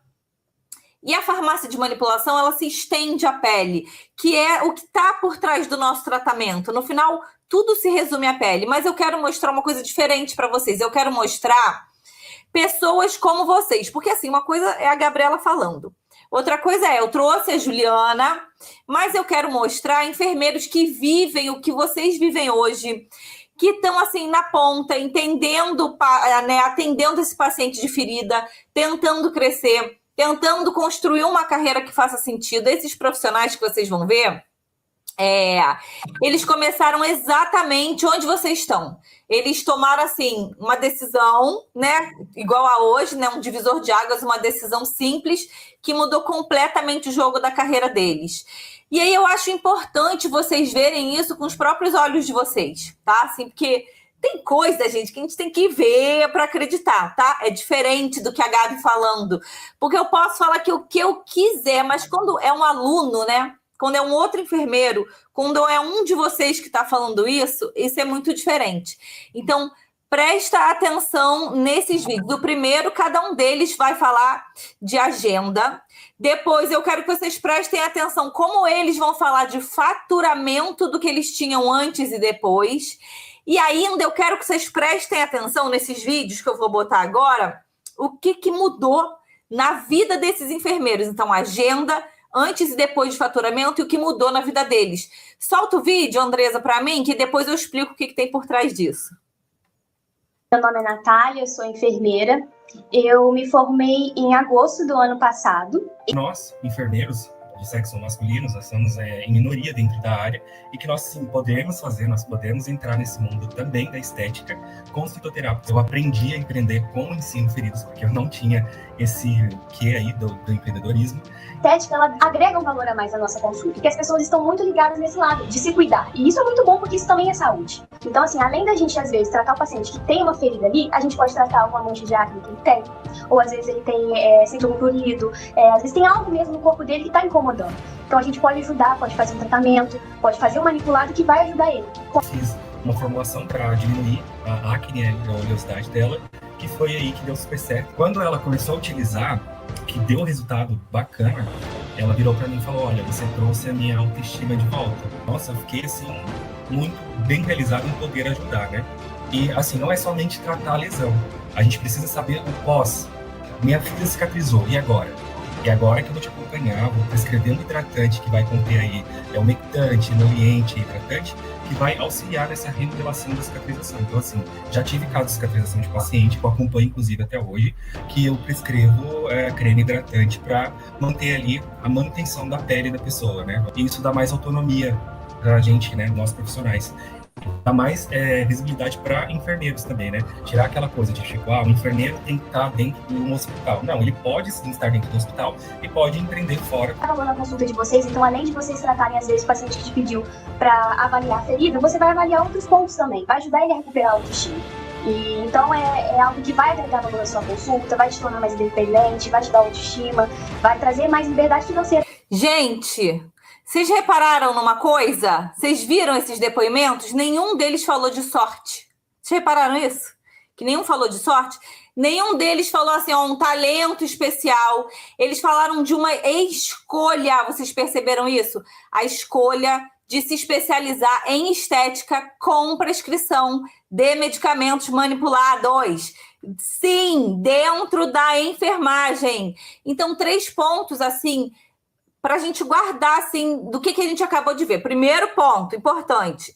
Speaker 1: E a farmácia de manipulação, ela se estende à pele, que é o que está por trás do nosso tratamento. No final, tudo se resume à pele, mas eu quero mostrar uma coisa diferente para vocês. Eu quero mostrar pessoas como vocês, porque assim, uma coisa é a Gabriela falando. Outra coisa eu trouxe a Juliana, mas eu quero mostrar enfermeiros que vivem o que vocês vivem hoje, que estão assim na ponta, entendendo, né, atendendo esse paciente de ferida, tentando crescer, tentando construir uma carreira que faça sentido. Esses profissionais que vocês vão ver, eles começaram exatamente onde vocês estão. Eles tomaram, assim, uma decisão, né, igual a hoje, né, um divisor de águas, uma decisão simples que mudou completamente o jogo da carreira deles. E aí eu acho importante vocês verem isso com os próprios olhos de vocês, tá? Assim, porque tem coisa, gente, que a gente tem que ver para acreditar, tá? É diferente do que a Gabi falando. Porque eu posso falar que o que eu quiser, mas quando é um aluno, né? Quando é um outro enfermeiro, quando é um de vocês que está falando isso é muito diferente. Então, presta atenção nesses vídeos. O primeiro, cada um deles vai falar de agenda. Depois, eu quero que vocês prestem atenção como eles vão falar de faturamento do que eles tinham antes e depois. E ainda eu quero que vocês prestem atenção nesses vídeos que eu vou botar agora, o que mudou na vida desses enfermeiros. Então, agenda, antes e depois de faturamento e o que mudou na vida deles. Solta o vídeo, Andresa, para mim, que depois eu explico o que tem por trás disso.
Speaker 4: Meu nome é Natália, eu sou enfermeira. Eu me formei em agosto do ano passado.
Speaker 5: Nós, enfermeiros de sexo masculino, nós somos em minoria dentro da área e que nós sim nós podemos entrar nesse mundo também da estética com os fitoterápicos. Eu aprendi a empreender com o ensino feridos, porque eu não tinha esse quê aí do empreendedorismo.
Speaker 4: A estética, ela agrega um valor a mais à nossa consulta, porque as pessoas estão muito ligadas nesse lado, de se cuidar. E isso é muito bom, porque isso também é saúde. Então, assim, além da gente, às vezes, tratar o paciente que tem uma ferida ali, a gente pode tratar uma mancha de acne que ele tem, ou às vezes ele tem síndrome do prurido, às vezes tem algo mesmo no corpo dele que está incomodando. Então, a gente pode ajudar, pode fazer um tratamento, pode fazer um manipulado que vai ajudar ele.
Speaker 5: Fiz uma formulação para diminuir a acne, a oleosidade dela, que foi aí que deu super certo. Quando ela começou a utilizar, que deu resultado bacana, ela virou para mim e falou: olha, você trouxe a minha autoestima de volta. Nossa, eu fiquei assim, muito bem realizado em poder ajudar, né? E assim, não é somente tratar a lesão, a gente precisa saber o pós. Minha filha cicatrizou, e agora? E agora que eu vou te acompanhar, vou prescrever um hidratante que vai conter aí umectante, emoliente e hidratante, que vai auxiliar nessa remodelação da cicatrização. Então, assim, já tive casos de cicatrização de paciente, que eu acompanho, inclusive, até hoje, que eu prescrevo creme hidratante para manter ali a manutenção da pele da pessoa, né? E isso dá mais autonomia pra gente, né, nós profissionais. Dá mais visibilidade para enfermeiros também, né? Tirar aquela coisa de tipo, o enfermeiro tem que estar dentro de um hospital. Não, ele pode sim estar dentro do hospital e pode empreender fora.
Speaker 4: Tá falando a consulta de vocês, então além de vocês tratarem às vezes o paciente que te pediu para avaliar a ferida, você vai avaliar outros pontos também, vai ajudar ele a recuperar a autoestima. E então é algo que vai agregar valor na sua consulta, vai te tornar mais independente, vai te dar autoestima, vai trazer mais liberdade financeira.
Speaker 1: Gente, vocês repararam numa coisa? Vocês viram esses depoimentos? Nenhum deles falou de sorte. Vocês repararam isso? Que nenhum falou de sorte? Nenhum deles falou assim, um talento especial. Eles falaram de uma escolha. Vocês perceberam isso? A escolha de se especializar em estética com prescrição de medicamentos manipulados. Sim, dentro da enfermagem. Então, 3 pontos, assim, para a gente guardar, assim, do que a gente acabou de ver. Primeiro ponto, importante.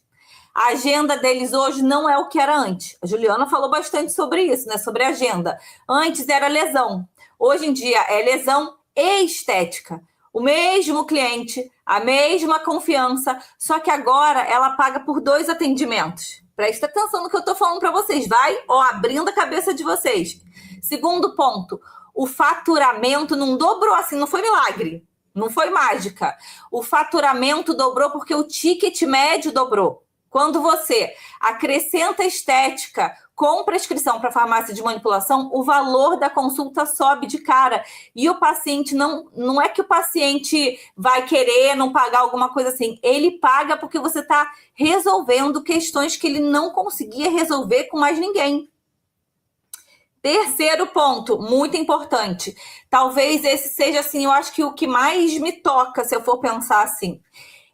Speaker 1: A agenda deles hoje não é o que era antes. A Juliana falou bastante sobre isso, né? Sobre a agenda. Antes era lesão. Hoje em dia é lesão e estética. O mesmo cliente, a mesma confiança, só que agora ela paga por 2 atendimentos. Presta atenção no que eu estou falando para vocês. Vai, abrindo a cabeça de vocês. Segundo ponto, o faturamento não dobrou assim, não foi milagre. Não foi mágica. O faturamento dobrou porque o ticket médio dobrou. Quando você acrescenta estética com prescrição para farmácia de manipulação, o valor da consulta sobe de cara. E o paciente não é que o paciente vai querer não pagar alguma coisa assim. Ele paga porque você está resolvendo questões que ele não conseguia resolver com mais ninguém. Terceiro ponto, muito importante. Talvez esse seja, assim, eu acho que o que mais me toca, se eu for pensar assim.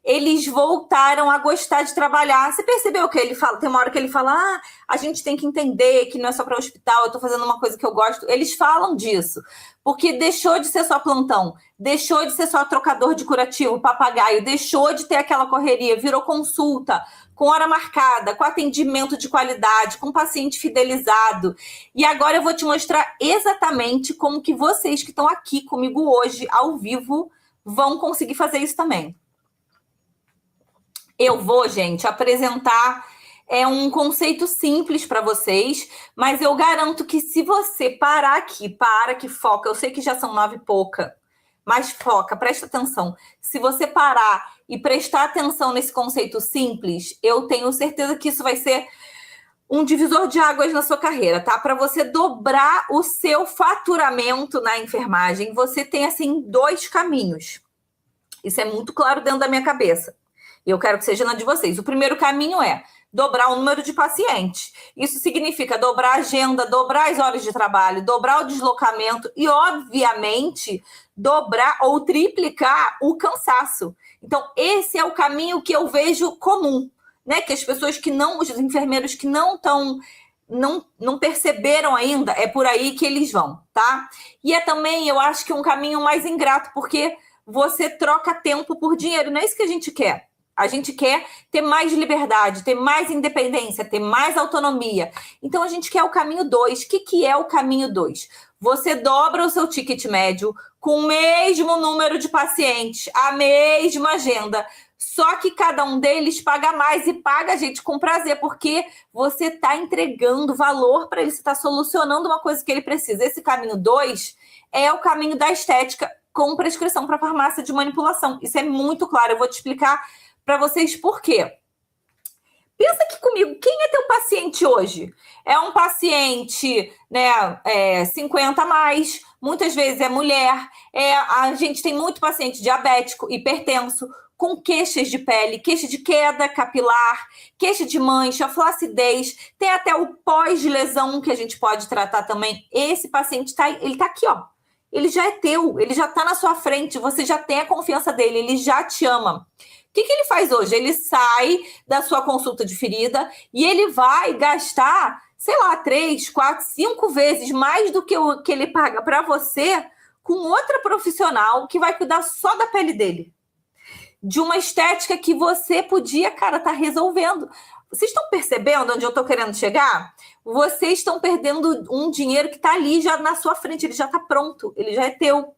Speaker 1: Eles voltaram a gostar de trabalhar. Você percebeu que ele fala? Tem uma hora que ele fala, a gente tem que entender que não é só para o hospital, eu estou fazendo uma coisa que eu gosto. Eles falam disso, porque deixou de ser só plantão, deixou de ser só trocador de curativo, papagaio, deixou de ter aquela correria, virou consulta, com hora marcada, com atendimento de qualidade, com paciente fidelizado. E agora eu vou te mostrar exatamente como que vocês que estão aqui comigo hoje, ao vivo, vão conseguir fazer isso também. Eu vou, gente, apresentar um conceito simples para vocês, mas eu garanto que se você parar aqui, foca, eu sei que já são 9 e pouca, mas foca, presta atenção. Se você parar e prestar atenção nesse conceito simples, eu tenho certeza que isso vai ser um divisor de águas na sua carreira, tá? Para você dobrar o seu faturamento na enfermagem, você tem, assim, 2 caminhos. Isso é muito claro dentro da minha cabeça. E eu quero que seja na de vocês. O primeiro caminho é dobrar o número de pacientes. Isso significa dobrar a agenda, dobrar as horas de trabalho, dobrar o deslocamento e, obviamente, dobrar ou triplicar o cansaço. Então, esse é o caminho que eu vejo comum, né? Que as pessoas que não, os enfermeiros que não perceberam ainda, é por aí que eles vão, tá? E é também, eu acho que um caminho mais ingrato, porque você troca tempo por dinheiro. Não é isso que a gente quer. A gente quer ter mais liberdade, ter mais independência, ter mais autonomia. Então, a gente quer o caminho 2. O que é o caminho 2? Você dobra o seu ticket médio com o mesmo número de pacientes, a mesma agenda. Só que cada um deles paga mais e paga a gente com prazer, porque você está entregando valor para ele, você está solucionando uma coisa que ele precisa. Esse caminho 2 é o caminho da estética com prescrição para farmácia de manipulação. Isso é muito claro, eu vou te explicar para vocês por quê. Pensa aqui comigo, quem é teu paciente hoje? É um paciente, né, 50 a mais, muitas vezes é mulher, a gente tem muito paciente diabético, hipertenso, com queixas de pele, queixa de queda capilar, queixa de mancha, flacidez, tem até o pós-lesão que a gente pode tratar também. Esse paciente ele tá aqui, ó. Ele já é teu, ele já tá na sua frente, você já tem a confiança dele, ele já te ama. O que ele faz hoje? Ele sai da sua consulta de ferida e ele vai gastar, sei lá, 3, 4, 5 vezes mais do que o que ele paga para você com outra profissional que vai cuidar só da pele dele. De uma estética que você podia, cara, tá resolvendo. Vocês estão percebendo onde eu tô querendo chegar? Vocês estão perdendo um dinheiro que tá ali já na sua frente, ele já tá pronto, ele já é teu.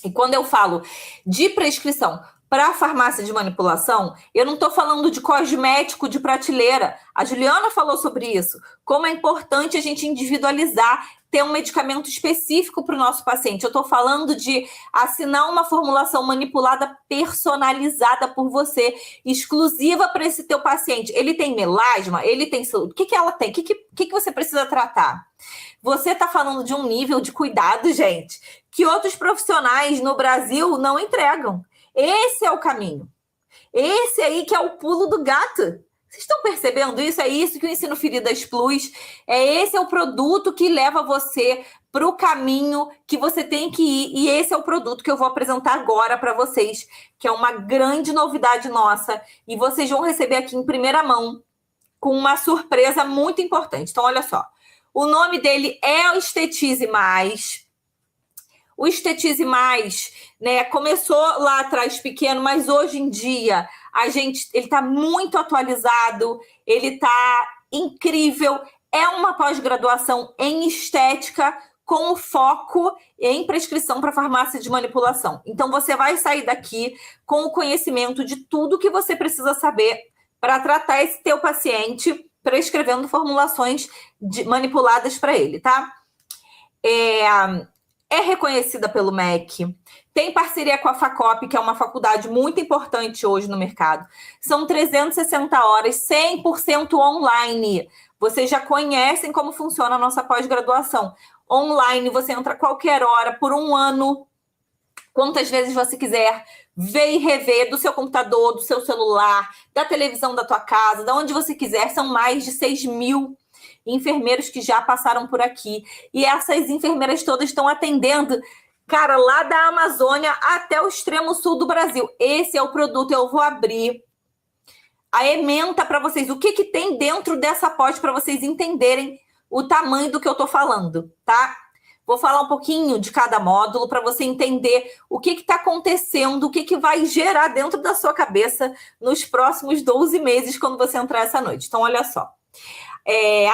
Speaker 1: E quando eu falo de prescrição para farmácia de manipulação, eu não estou falando de cosmético de prateleira. A Juliana falou sobre isso. Como é importante a gente individualizar, ter um medicamento específico para o nosso paciente. Eu estou falando de assinar uma formulação manipulada personalizada por você, exclusiva para esse teu paciente. Ele tem melasma? Ele tem... O que ela tem? O que você precisa tratar? Você está falando de um nível de cuidado, gente, que outros profissionais no Brasil não entregam. Esse é o caminho. Esse aí que é o pulo do gato. Vocês estão percebendo isso? É isso que o Ensino Feridas Plus, esse é o produto que leva você para o caminho que você tem que ir. E esse é o produto que eu vou apresentar agora para vocês, que é uma grande novidade nossa. E vocês vão receber aqui em primeira mão com uma surpresa muito importante. Então, olha só. O nome dele é o Estetize Mais. O Estetize Mais, né, começou lá atrás pequeno, mas hoje em dia ele está muito atualizado, ele está incrível. É uma pós-graduação em estética com foco em prescrição para farmácia de manipulação. Então, você vai sair daqui com o conhecimento de tudo que você precisa saber para tratar esse teu paciente, prescrevendo formulações manipuladas para ele, tá? É reconhecida pelo MEC, tem parceria com a FACOP, que é uma faculdade muito importante hoje no mercado. São 360 horas, 100% online. Vocês já conhecem como funciona a nossa pós-graduação. Online, você entra a qualquer hora, por 1 ano, quantas vezes você quiser, ver e rever do seu computador, do seu celular, da televisão da tua casa, de onde você quiser. São mais de 6.000 enfermeiros que já passaram por aqui. E essas enfermeiras todas estão atendendo, cara, lá da Amazônia até o extremo sul do Brasil. Esse é o produto. Eu vou abrir a ementa para vocês. O que tem dentro dessa pós para vocês entenderem o tamanho do que eu estou falando, tá? Vou falar um pouquinho de cada módulo para você entender o que está acontecendo, o que vai gerar dentro da sua cabeça nos próximos 12 meses quando você entrar essa noite. Então, olha só.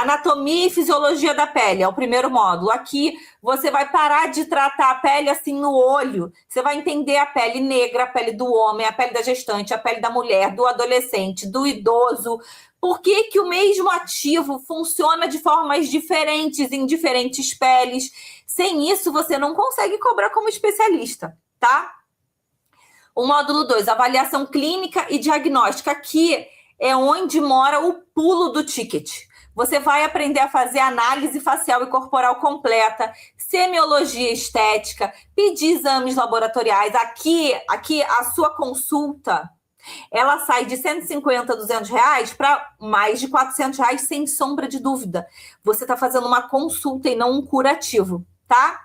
Speaker 1: Anatomia e fisiologia da pele, é o primeiro módulo. Aqui você vai parar de tratar a pele assim no olho. Você vai entender a pele negra, a pele do homem, a pele da gestante, a pele da mulher, do adolescente, do idoso. Por que o mesmo ativo funciona de formas diferentes em diferentes peles? Sem isso, você não consegue cobrar como especialista, tá? O módulo 2, avaliação clínica e diagnóstica. Aqui é onde mora o pulo do ticket. Você vai aprender a fazer análise facial e corporal completa, semiologia estética, pedir exames laboratoriais. Aqui a sua consulta, ela sai de 150, 200 reais para mais de 400 reais, sem sombra de dúvida. Você está fazendo uma consulta e não um curativo, tá?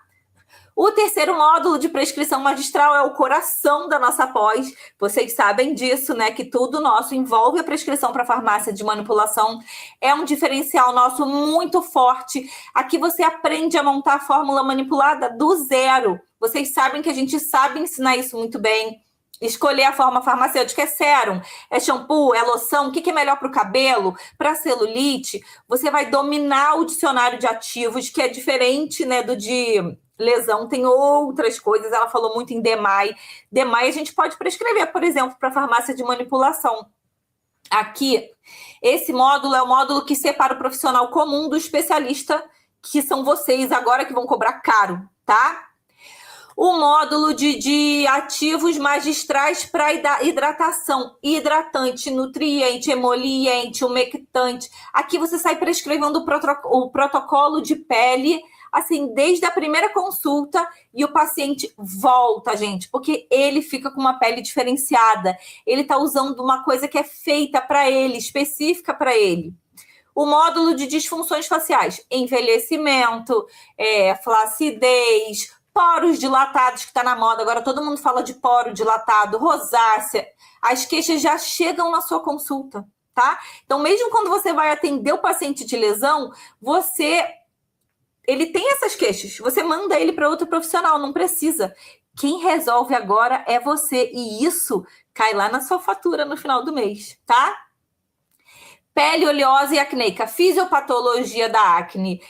Speaker 1: O terceiro módulo de prescrição magistral é o coração da nossa pós. Vocês sabem disso, né? Que tudo nosso envolve a prescrição para farmácia de manipulação. É um diferencial nosso muito forte. Aqui você aprende a montar a fórmula manipulada do zero. Vocês sabem que a gente sabe ensinar isso muito bem. Escolher a forma farmacêutica, é sérum, é shampoo, é loção, o que é melhor para o cabelo, para celulite. Você vai dominar o dicionário de ativos, que é diferente, né, do de lesão, tem outras coisas. Ela falou muito em DMAI. DMAI a gente pode prescrever, por exemplo, para farmácia de manipulação. Aqui, esse módulo é o módulo que separa o profissional comum do especialista, que são vocês agora que vão cobrar caro, tá? O módulo de ativos magistrais para hidratação, hidratante, nutriente, emoliente, umectante. Aqui você sai prescrevendo o protocolo de pele, assim, desde a primeira consulta, e o paciente volta, gente, porque ele fica com uma pele diferenciada. Ele está usando uma coisa que é feita para ele, específica para ele. O módulo de disfunções faciais, envelhecimento, flacidez, poros dilatados, que está na moda. Agora todo mundo fala de poro dilatado, rosácea. As queixas já chegam na sua consulta, tá? Então, mesmo quando você vai atender o paciente de lesão, ele tem essas queixas. Você manda ele para outro profissional, não precisa. Quem resolve agora é você. E isso cai lá na sua fatura no final do mês, tá? Pele oleosa e acneica, fisiopatologia da acne.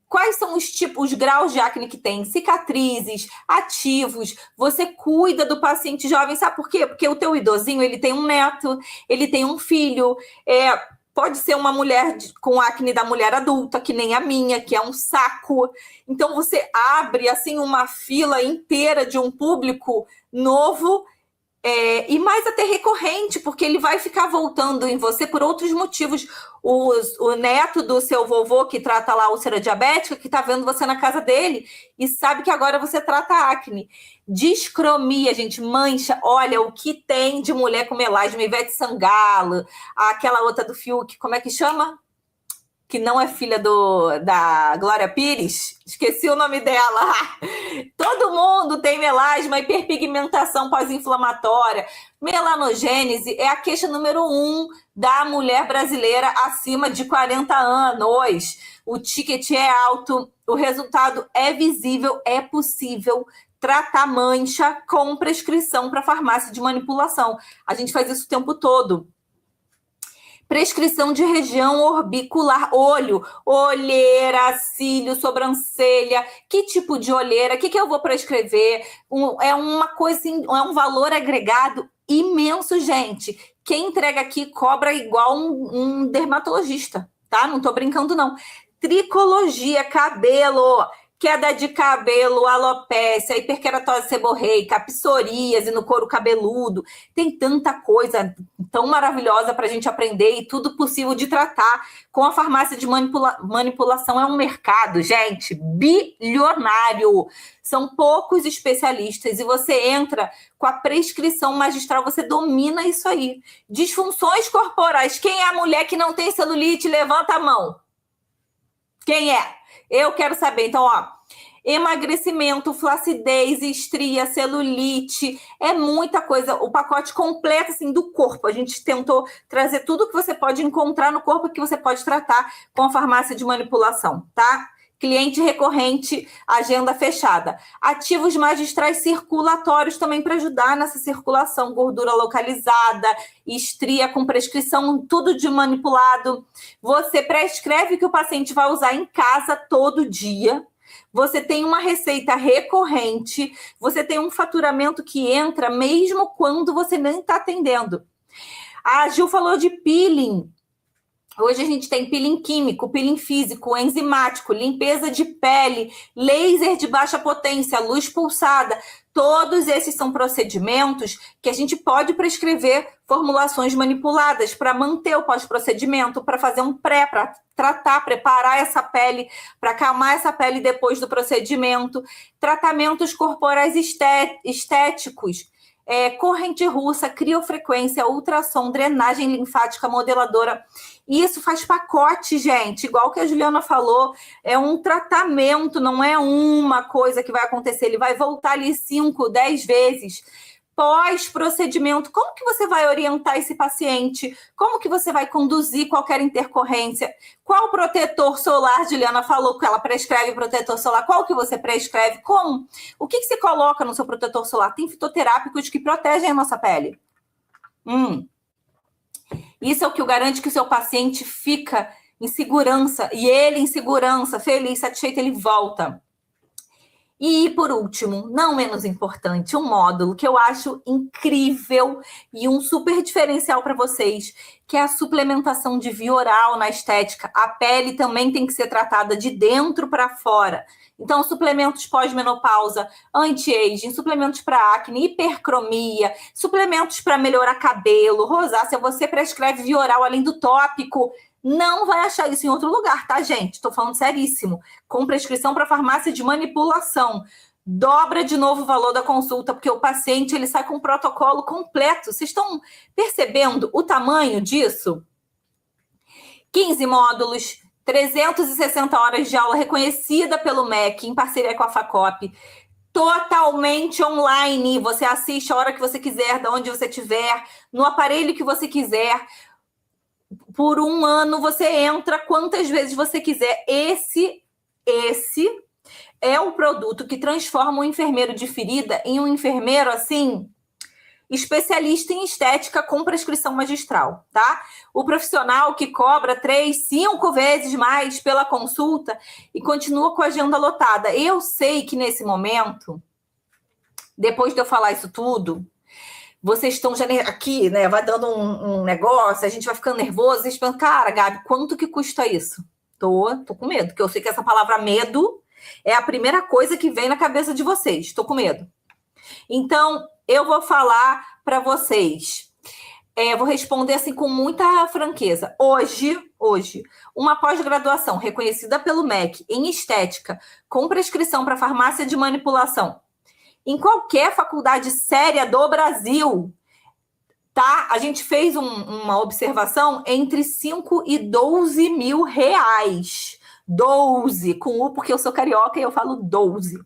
Speaker 1: Quais são os tipos, os graus de acne que tem? Cicatrizes, ativos. Você cuida do paciente jovem, sabe por quê? Porque o teu idosinho, ele tem um neto, ele tem um filho. Pode ser uma mulher com acne da mulher adulta, que nem a minha, que é um saco. Então, você abre, assim, uma fila inteira de um público novo, e mais até recorrente, porque ele vai ficar voltando em você por outros motivos. O neto do seu vovô, que trata lá a úlcera diabética, que está vendo você na casa dele e sabe que agora você trata acne. Discromia, gente, mancha. Olha o que tem de mulher com melasma, Ivete Sangalo, aquela outra do Fiuk, como é que chama? Que não é filha da Glória Pires, esqueci o nome dela. Todo mundo tem melasma, hiperpigmentação pós-inflamatória. Melanogênese é a queixa número 1 da mulher brasileira acima de 40 anos. O ticket é alto, o resultado é visível, é possível tratar mancha com prescrição para farmácia de manipulação. A gente faz isso o tempo todo. Prescrição de região orbicular, olho, olheira, cílio, sobrancelha. Que tipo de olheira? O que eu vou prescrever? É uma coisa assim, é um valor agregado imenso, gente. Quem entrega aqui cobra igual um dermatologista, tá? Não tô brincando, não. Tricologia, cabelo, queda de cabelo, alopécia, hiperkeratose seborreica, psoríase no couro cabeludo. Tem tanta coisa tão maravilhosa para a gente aprender e tudo possível de tratar. Com a farmácia de manipulação é um mercado, gente, bilionário. São poucos especialistas e você entra com a prescrição magistral, você domina isso aí. Disfunções corporais. Quem é a mulher que não tem celulite? Levanta a mão. Quem é? Eu quero saber. Então, emagrecimento, flacidez, estria, celulite, é muita coisa. O pacote completo, assim, do corpo. A gente tentou trazer tudo que você pode encontrar no corpo que você pode tratar com a farmácia de manipulação, tá? Cliente recorrente, agenda fechada. Ativos magistrais circulatórios também para ajudar nessa circulação. Gordura localizada, estria com prescrição, tudo de manipulado. Você prescreve que o paciente vai usar em casa todo dia. Você tem uma receita recorrente. Você tem um faturamento que entra mesmo quando você nem está atendendo. A Gil falou de peeling. Hoje a gente tem peeling químico, peeling físico, enzimático, limpeza de pele, laser de baixa potência, luz pulsada. Todos esses são procedimentos que a gente pode prescrever formulações manipuladas para manter o pós-procedimento, para fazer um pré, para tratar, preparar essa pele, para acalmar essa pele depois do procedimento. Tratamentos corporais estéticos. Corrente russa, criofrequência, ultrassom, drenagem linfática, modeladora. Isso faz pacote, gente. Igual que a Juliana falou, é um tratamento, não é uma coisa que vai acontecer. Ele vai voltar ali 5, 10 vezes. pós-procedimento, como que você vai orientar esse paciente? Como que você vai conduzir qualquer intercorrência? Qual protetor solar, Juliana falou que ela prescreve protetor solar, qual que você prescreve? Como? O que você coloca no seu protetor solar? Tem fitoterápicos que protegem a nossa pele. Isso é o que garante que o seu paciente fica em segurança, e ele em segurança, feliz, satisfeito, ele volta. E, por último, não menos importante, um módulo que eu acho incrível e um super diferencial para vocês, que é a suplementação de via oral na estética. A pele também tem que ser tratada de dentro para fora. Então, suplementos pós-menopausa, anti-aging, suplementos para acne, hipercromia, suplementos para melhorar cabelo, rosácea. Você prescreve via oral além do tópico, não vai achar isso em outro lugar, tá, gente? Estou falando seríssimo. Com prescrição para farmácia de manipulação. Dobra de novo o valor da consulta, porque o paciente ele sai com um protocolo completo. Vocês estão percebendo o tamanho disso? 15 módulos, 360 horas de aula reconhecida pelo MEC, em parceria com a FACOP. Totalmente online. Você assiste a hora que você quiser, de onde você estiver, no aparelho que você quiser. Por um ano você entra quantas vezes você quiser. Esse é o produto que transforma um enfermeiro de ferida em um enfermeiro, assim, especialista em estética com prescrição magistral, tá? O profissional que cobra 3, 5 vezes mais pela consulta e continua com a agenda lotada. Eu sei que nesse momento, depois de eu falar isso tudo, vocês estão já aqui, né? Vai dando um negócio, a gente vai ficando nervoso, vocês pensam, cara, Gabi, quanto que custa isso? Tô com medo, porque eu sei que essa palavra medo é a primeira coisa que vem na cabeça de vocês. Tô com medo. Então, eu vou falar para vocês. Vou responder assim com muita franqueza. Hoje, uma pós-graduação reconhecida pelo MEC em estética, com prescrição para farmácia de manipulação, em qualquer faculdade séria do Brasil, tá? A gente fez uma observação entre 5 e 12 mil reais. 12, com U, porque eu sou carioca e eu falo 12.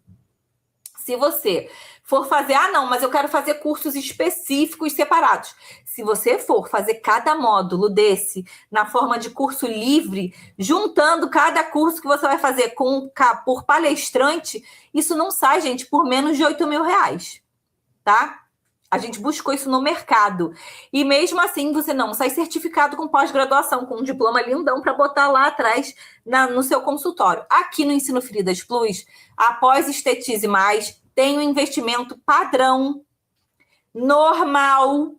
Speaker 1: Se você for fazer, não, mas eu quero fazer cursos específicos separados. Se você for fazer cada módulo desse na forma de curso livre, juntando cada curso que você vai fazer por palestrante, isso não sai, gente, por menos de 8 mil reais, tá? A gente buscou isso no mercado. E mesmo assim, você não sai certificado com pós-graduação, com um diploma lindão para botar lá atrás no seu consultório. Aqui no Ensino Feridas Plus, após Estetize Mais, tem um investimento padrão, normal,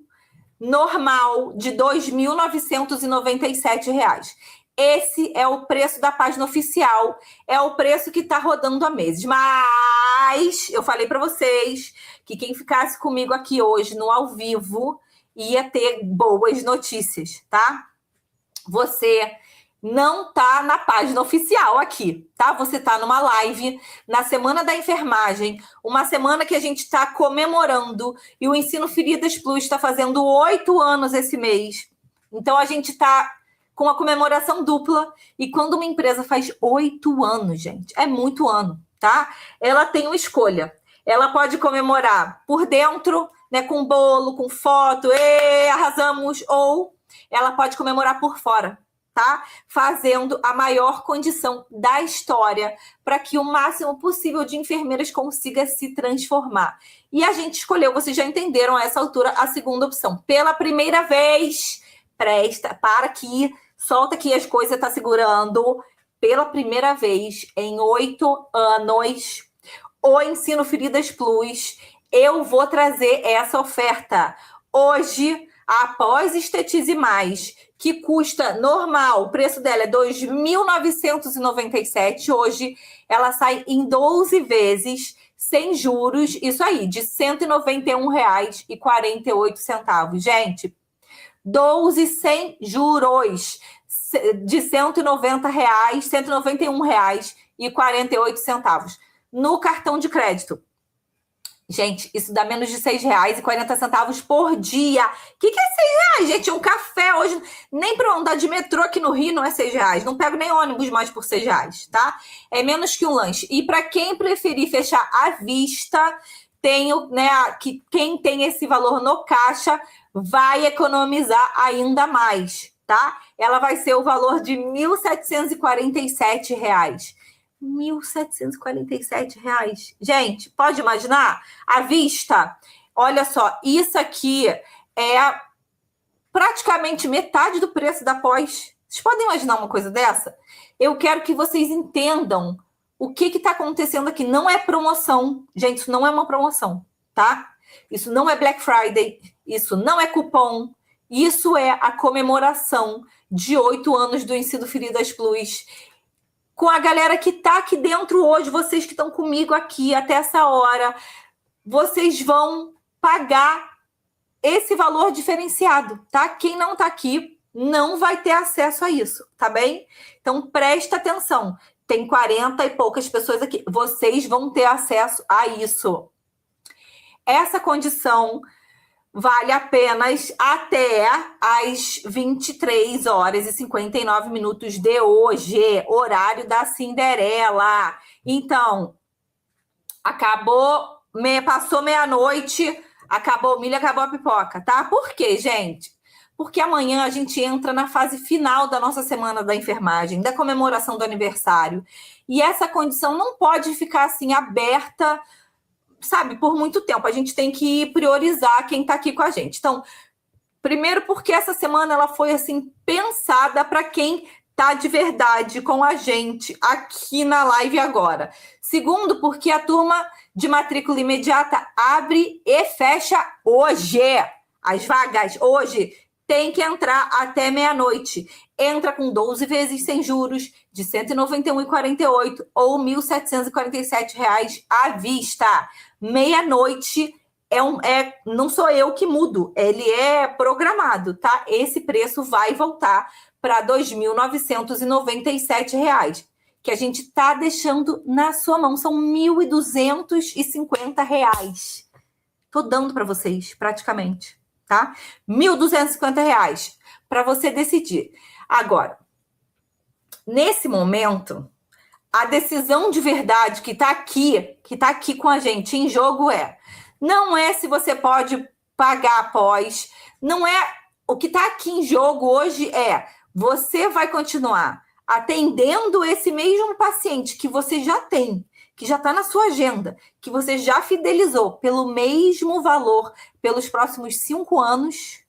Speaker 1: de R$ 2.997. Esse é o preço da página oficial, é o preço que está rodando há meses. Mas eu falei para vocês que quem ficasse comigo aqui hoje no ao vivo ia ter boas notícias, tá? Você não tá na página oficial aqui, tá? Você tá numa live na Semana da Enfermagem, uma semana que a gente está comemorando e o Ensino Feridas Plus está fazendo 8 anos esse mês. Então a gente tá com a comemoração dupla, e quando uma empresa faz 8 anos, gente, é muito ano, tá? Ela tem uma escolha. Ela pode comemorar por dentro, né, com bolo, com foto, arrasamos, ou ela pode comemorar por fora, tá? Fazendo a maior condição da história para que o máximo possível de enfermeiras consiga se transformar. E a gente escolheu, vocês já entenderam a essa altura, a segunda opção. Pela primeira vez, para aqui, solta aqui as coisas, tá segurando. Pela primeira vez em 8 anos, o Ensino Feridas Plus, eu vou trazer essa oferta. Hoje, após Estetize Mais, que custa normal, o preço dela é R$ 2.997. Hoje, ela sai em 12 vezes, sem juros, isso aí, de R$ 191,48. Gente, 12 sem juros, de R$ 191,48 no cartão de crédito. Gente, isso dá menos de R$ 6,40 por dia. O que é R$ 6, gente? Um café hoje, nem para andar de metrô aqui no Rio não é R$ 6. Não pego nem ônibus mais por R$ 6, tá? É menos que um lanche. E para quem preferir fechar à vista, que quem tem esse valor no caixa vai economizar ainda mais, tá? Ela vai ser o valor de R$ 1.747. R$ 1.747. Gente, pode imaginar? À vista, olha só, isso aqui é praticamente metade do preço da pós. Vocês podem imaginar uma coisa dessa? Eu quero que vocês entendam o que está acontecendo aqui. Não é promoção. Gente, isso não é uma promoção, tá? Isso não é Black Friday. Isso não é cupom. Isso é a comemoração de 8 anos do Ensino Feridas Plus. Com a galera que está aqui dentro hoje, vocês que estão comigo aqui até essa hora, vocês vão pagar esse valor diferenciado, tá? Quem não está aqui não vai ter acesso a isso, tá bem? Então, presta atenção. Tem 40 e poucas pessoas aqui. Vocês vão ter acesso a isso. Essa condição vale apenas até as 23h59 de hoje, horário da Cinderela. Então, passou meia-noite, acabou o milho, acabou a pipoca, tá? Por quê, gente? Porque amanhã a gente entra na fase final da nossa semana da enfermagem, da comemoração do aniversário. E essa condição não pode ficar assim aberta, sabe, por muito tempo. A gente tem que priorizar quem está aqui com a gente. Então, primeiro porque essa semana ela foi assim pensada para quem tá de verdade com a gente aqui na live agora. Segundo, porque a turma de matrícula imediata abre e fecha hoje. As vagas hoje tem que entrar até meia-noite. Entra com 12 vezes sem juros de R$ 191,48 ou R$ 1.747 à vista. Meia-noite não sou eu que mudo, ele é programado, tá? Esse preço vai voltar para R$ 2.997, que a gente está deixando na sua mão. São R$ 1.250. Tô dando para vocês, praticamente, tá? R$ 1.250 para você decidir. Agora, nesse momento, a decisão de verdade que está aqui com a gente em jogo não é se você pode pagar após, não é, o que está aqui em jogo hoje você vai continuar atendendo esse mesmo paciente que você já tem, que já está na sua agenda, que você já fidelizou pelo mesmo valor pelos próximos 5 anos.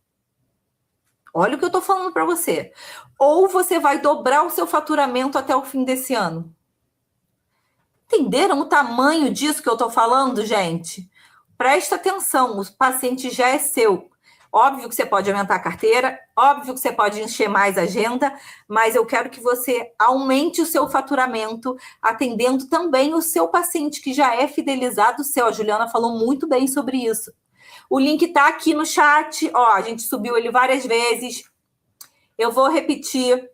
Speaker 1: Olha o que eu estou falando para você. Ou você vai dobrar o seu faturamento até o fim desse ano. Entenderam o tamanho disso que eu estou falando, gente? Presta atenção, o paciente já é seu. Óbvio que você pode aumentar a carteira, óbvio que você pode encher mais a agenda, mas eu quero que você aumente o seu faturamento, atendendo também o seu paciente que já é fidelizado seu. A Juliana falou muito bem sobre isso. O link está aqui no chat. Ó, a gente subiu ele várias vezes. Eu vou repetir.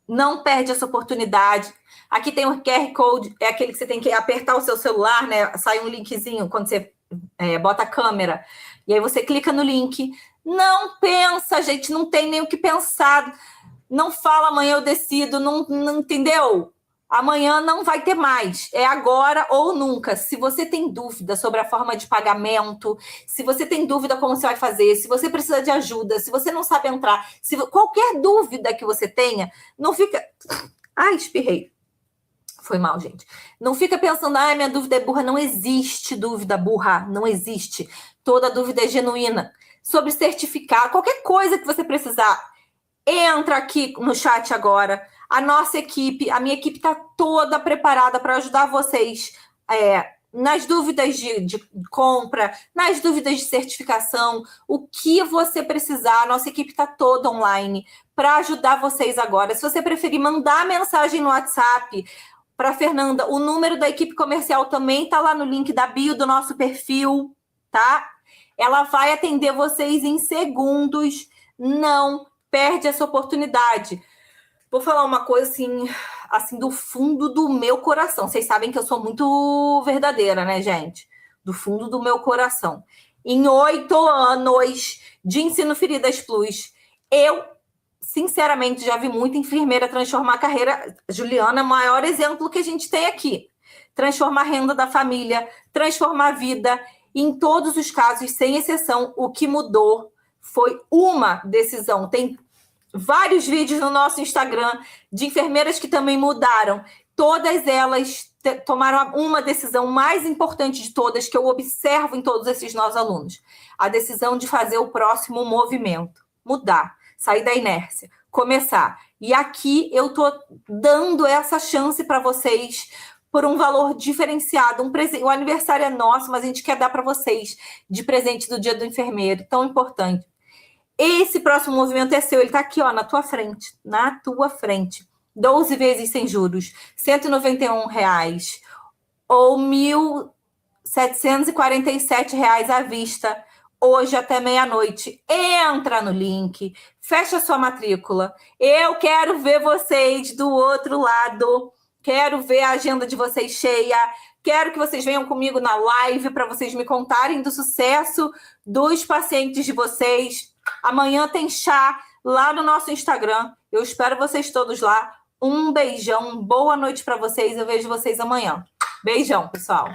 Speaker 1: Não perde essa oportunidade. Aqui tem o QR Code, é aquele que você tem que apertar o seu celular, né? Sai um linkzinho quando você bota a câmera. E aí você clica no link. Não pensa, gente, não tem nem o que pensar. Não fala amanhã eu decido, não entendeu? Amanhã não vai ter mais. É agora ou nunca. Se você tem dúvida sobre a forma de pagamento, se você tem dúvida como você vai fazer, se você precisa de ajuda, se você não sabe entrar, qualquer dúvida que você tenha, não fica... Ai, espirrei. Foi mal, gente. Não fica pensando, minha dúvida é burra. Não existe dúvida burra. Não existe. Toda dúvida é genuína. Sobre certificado, qualquer coisa que você precisar, entra aqui no chat agora. A nossa equipe, a minha equipe está toda preparada para ajudar vocês nas dúvidas de compra, nas dúvidas de certificação, o que você precisar. A nossa equipe está toda online para ajudar vocês agora. Se você preferir mandar mensagem no WhatsApp para Fernanda, o número da equipe comercial também está lá no link da bio do nosso perfil, tá? Ela vai atender vocês em segundos. Não perde essa oportunidade. Vou falar uma coisa assim do fundo do meu coração. Vocês sabem que eu sou muito verdadeira, né, gente? Do fundo do meu coração. Em 8 anos de Ensino Feridas Plus, eu, sinceramente, já vi muita enfermeira transformar a carreira. Juliana é o maior exemplo que a gente tem aqui. transformar a renda da família, transformar a vida. Em todos os casos, sem exceção, o que mudou foi uma decisão. Tem vários vídeos no nosso Instagram de enfermeiras que também mudaram. Todas elas tomaram uma decisão mais importante de todas, que eu observo em todos esses nossos alunos. A decisão de fazer o próximo movimento. Mudar, sair da inércia, começar. E aqui eu estou dando essa chance para vocês por um valor diferenciado. O aniversário é nosso, mas a gente quer dar para vocês de presente do Dia do Enfermeiro, tão importante. Esse próximo movimento é seu, ele está aqui, ó, na tua frente. 12 vezes sem juros, R$191 ou R$1.747 à vista, hoje até meia-noite. Entra no link, fecha sua matrícula. Eu quero ver vocês do outro lado, quero ver a agenda de vocês cheia, quero que vocês venham comigo na live para vocês me contarem do sucesso dos pacientes de vocês. Amanhã tem chá lá no nosso Instagram. Eu espero vocês todos lá. Um beijão, boa noite para vocês. Eu vejo vocês amanhã. Beijão, pessoal.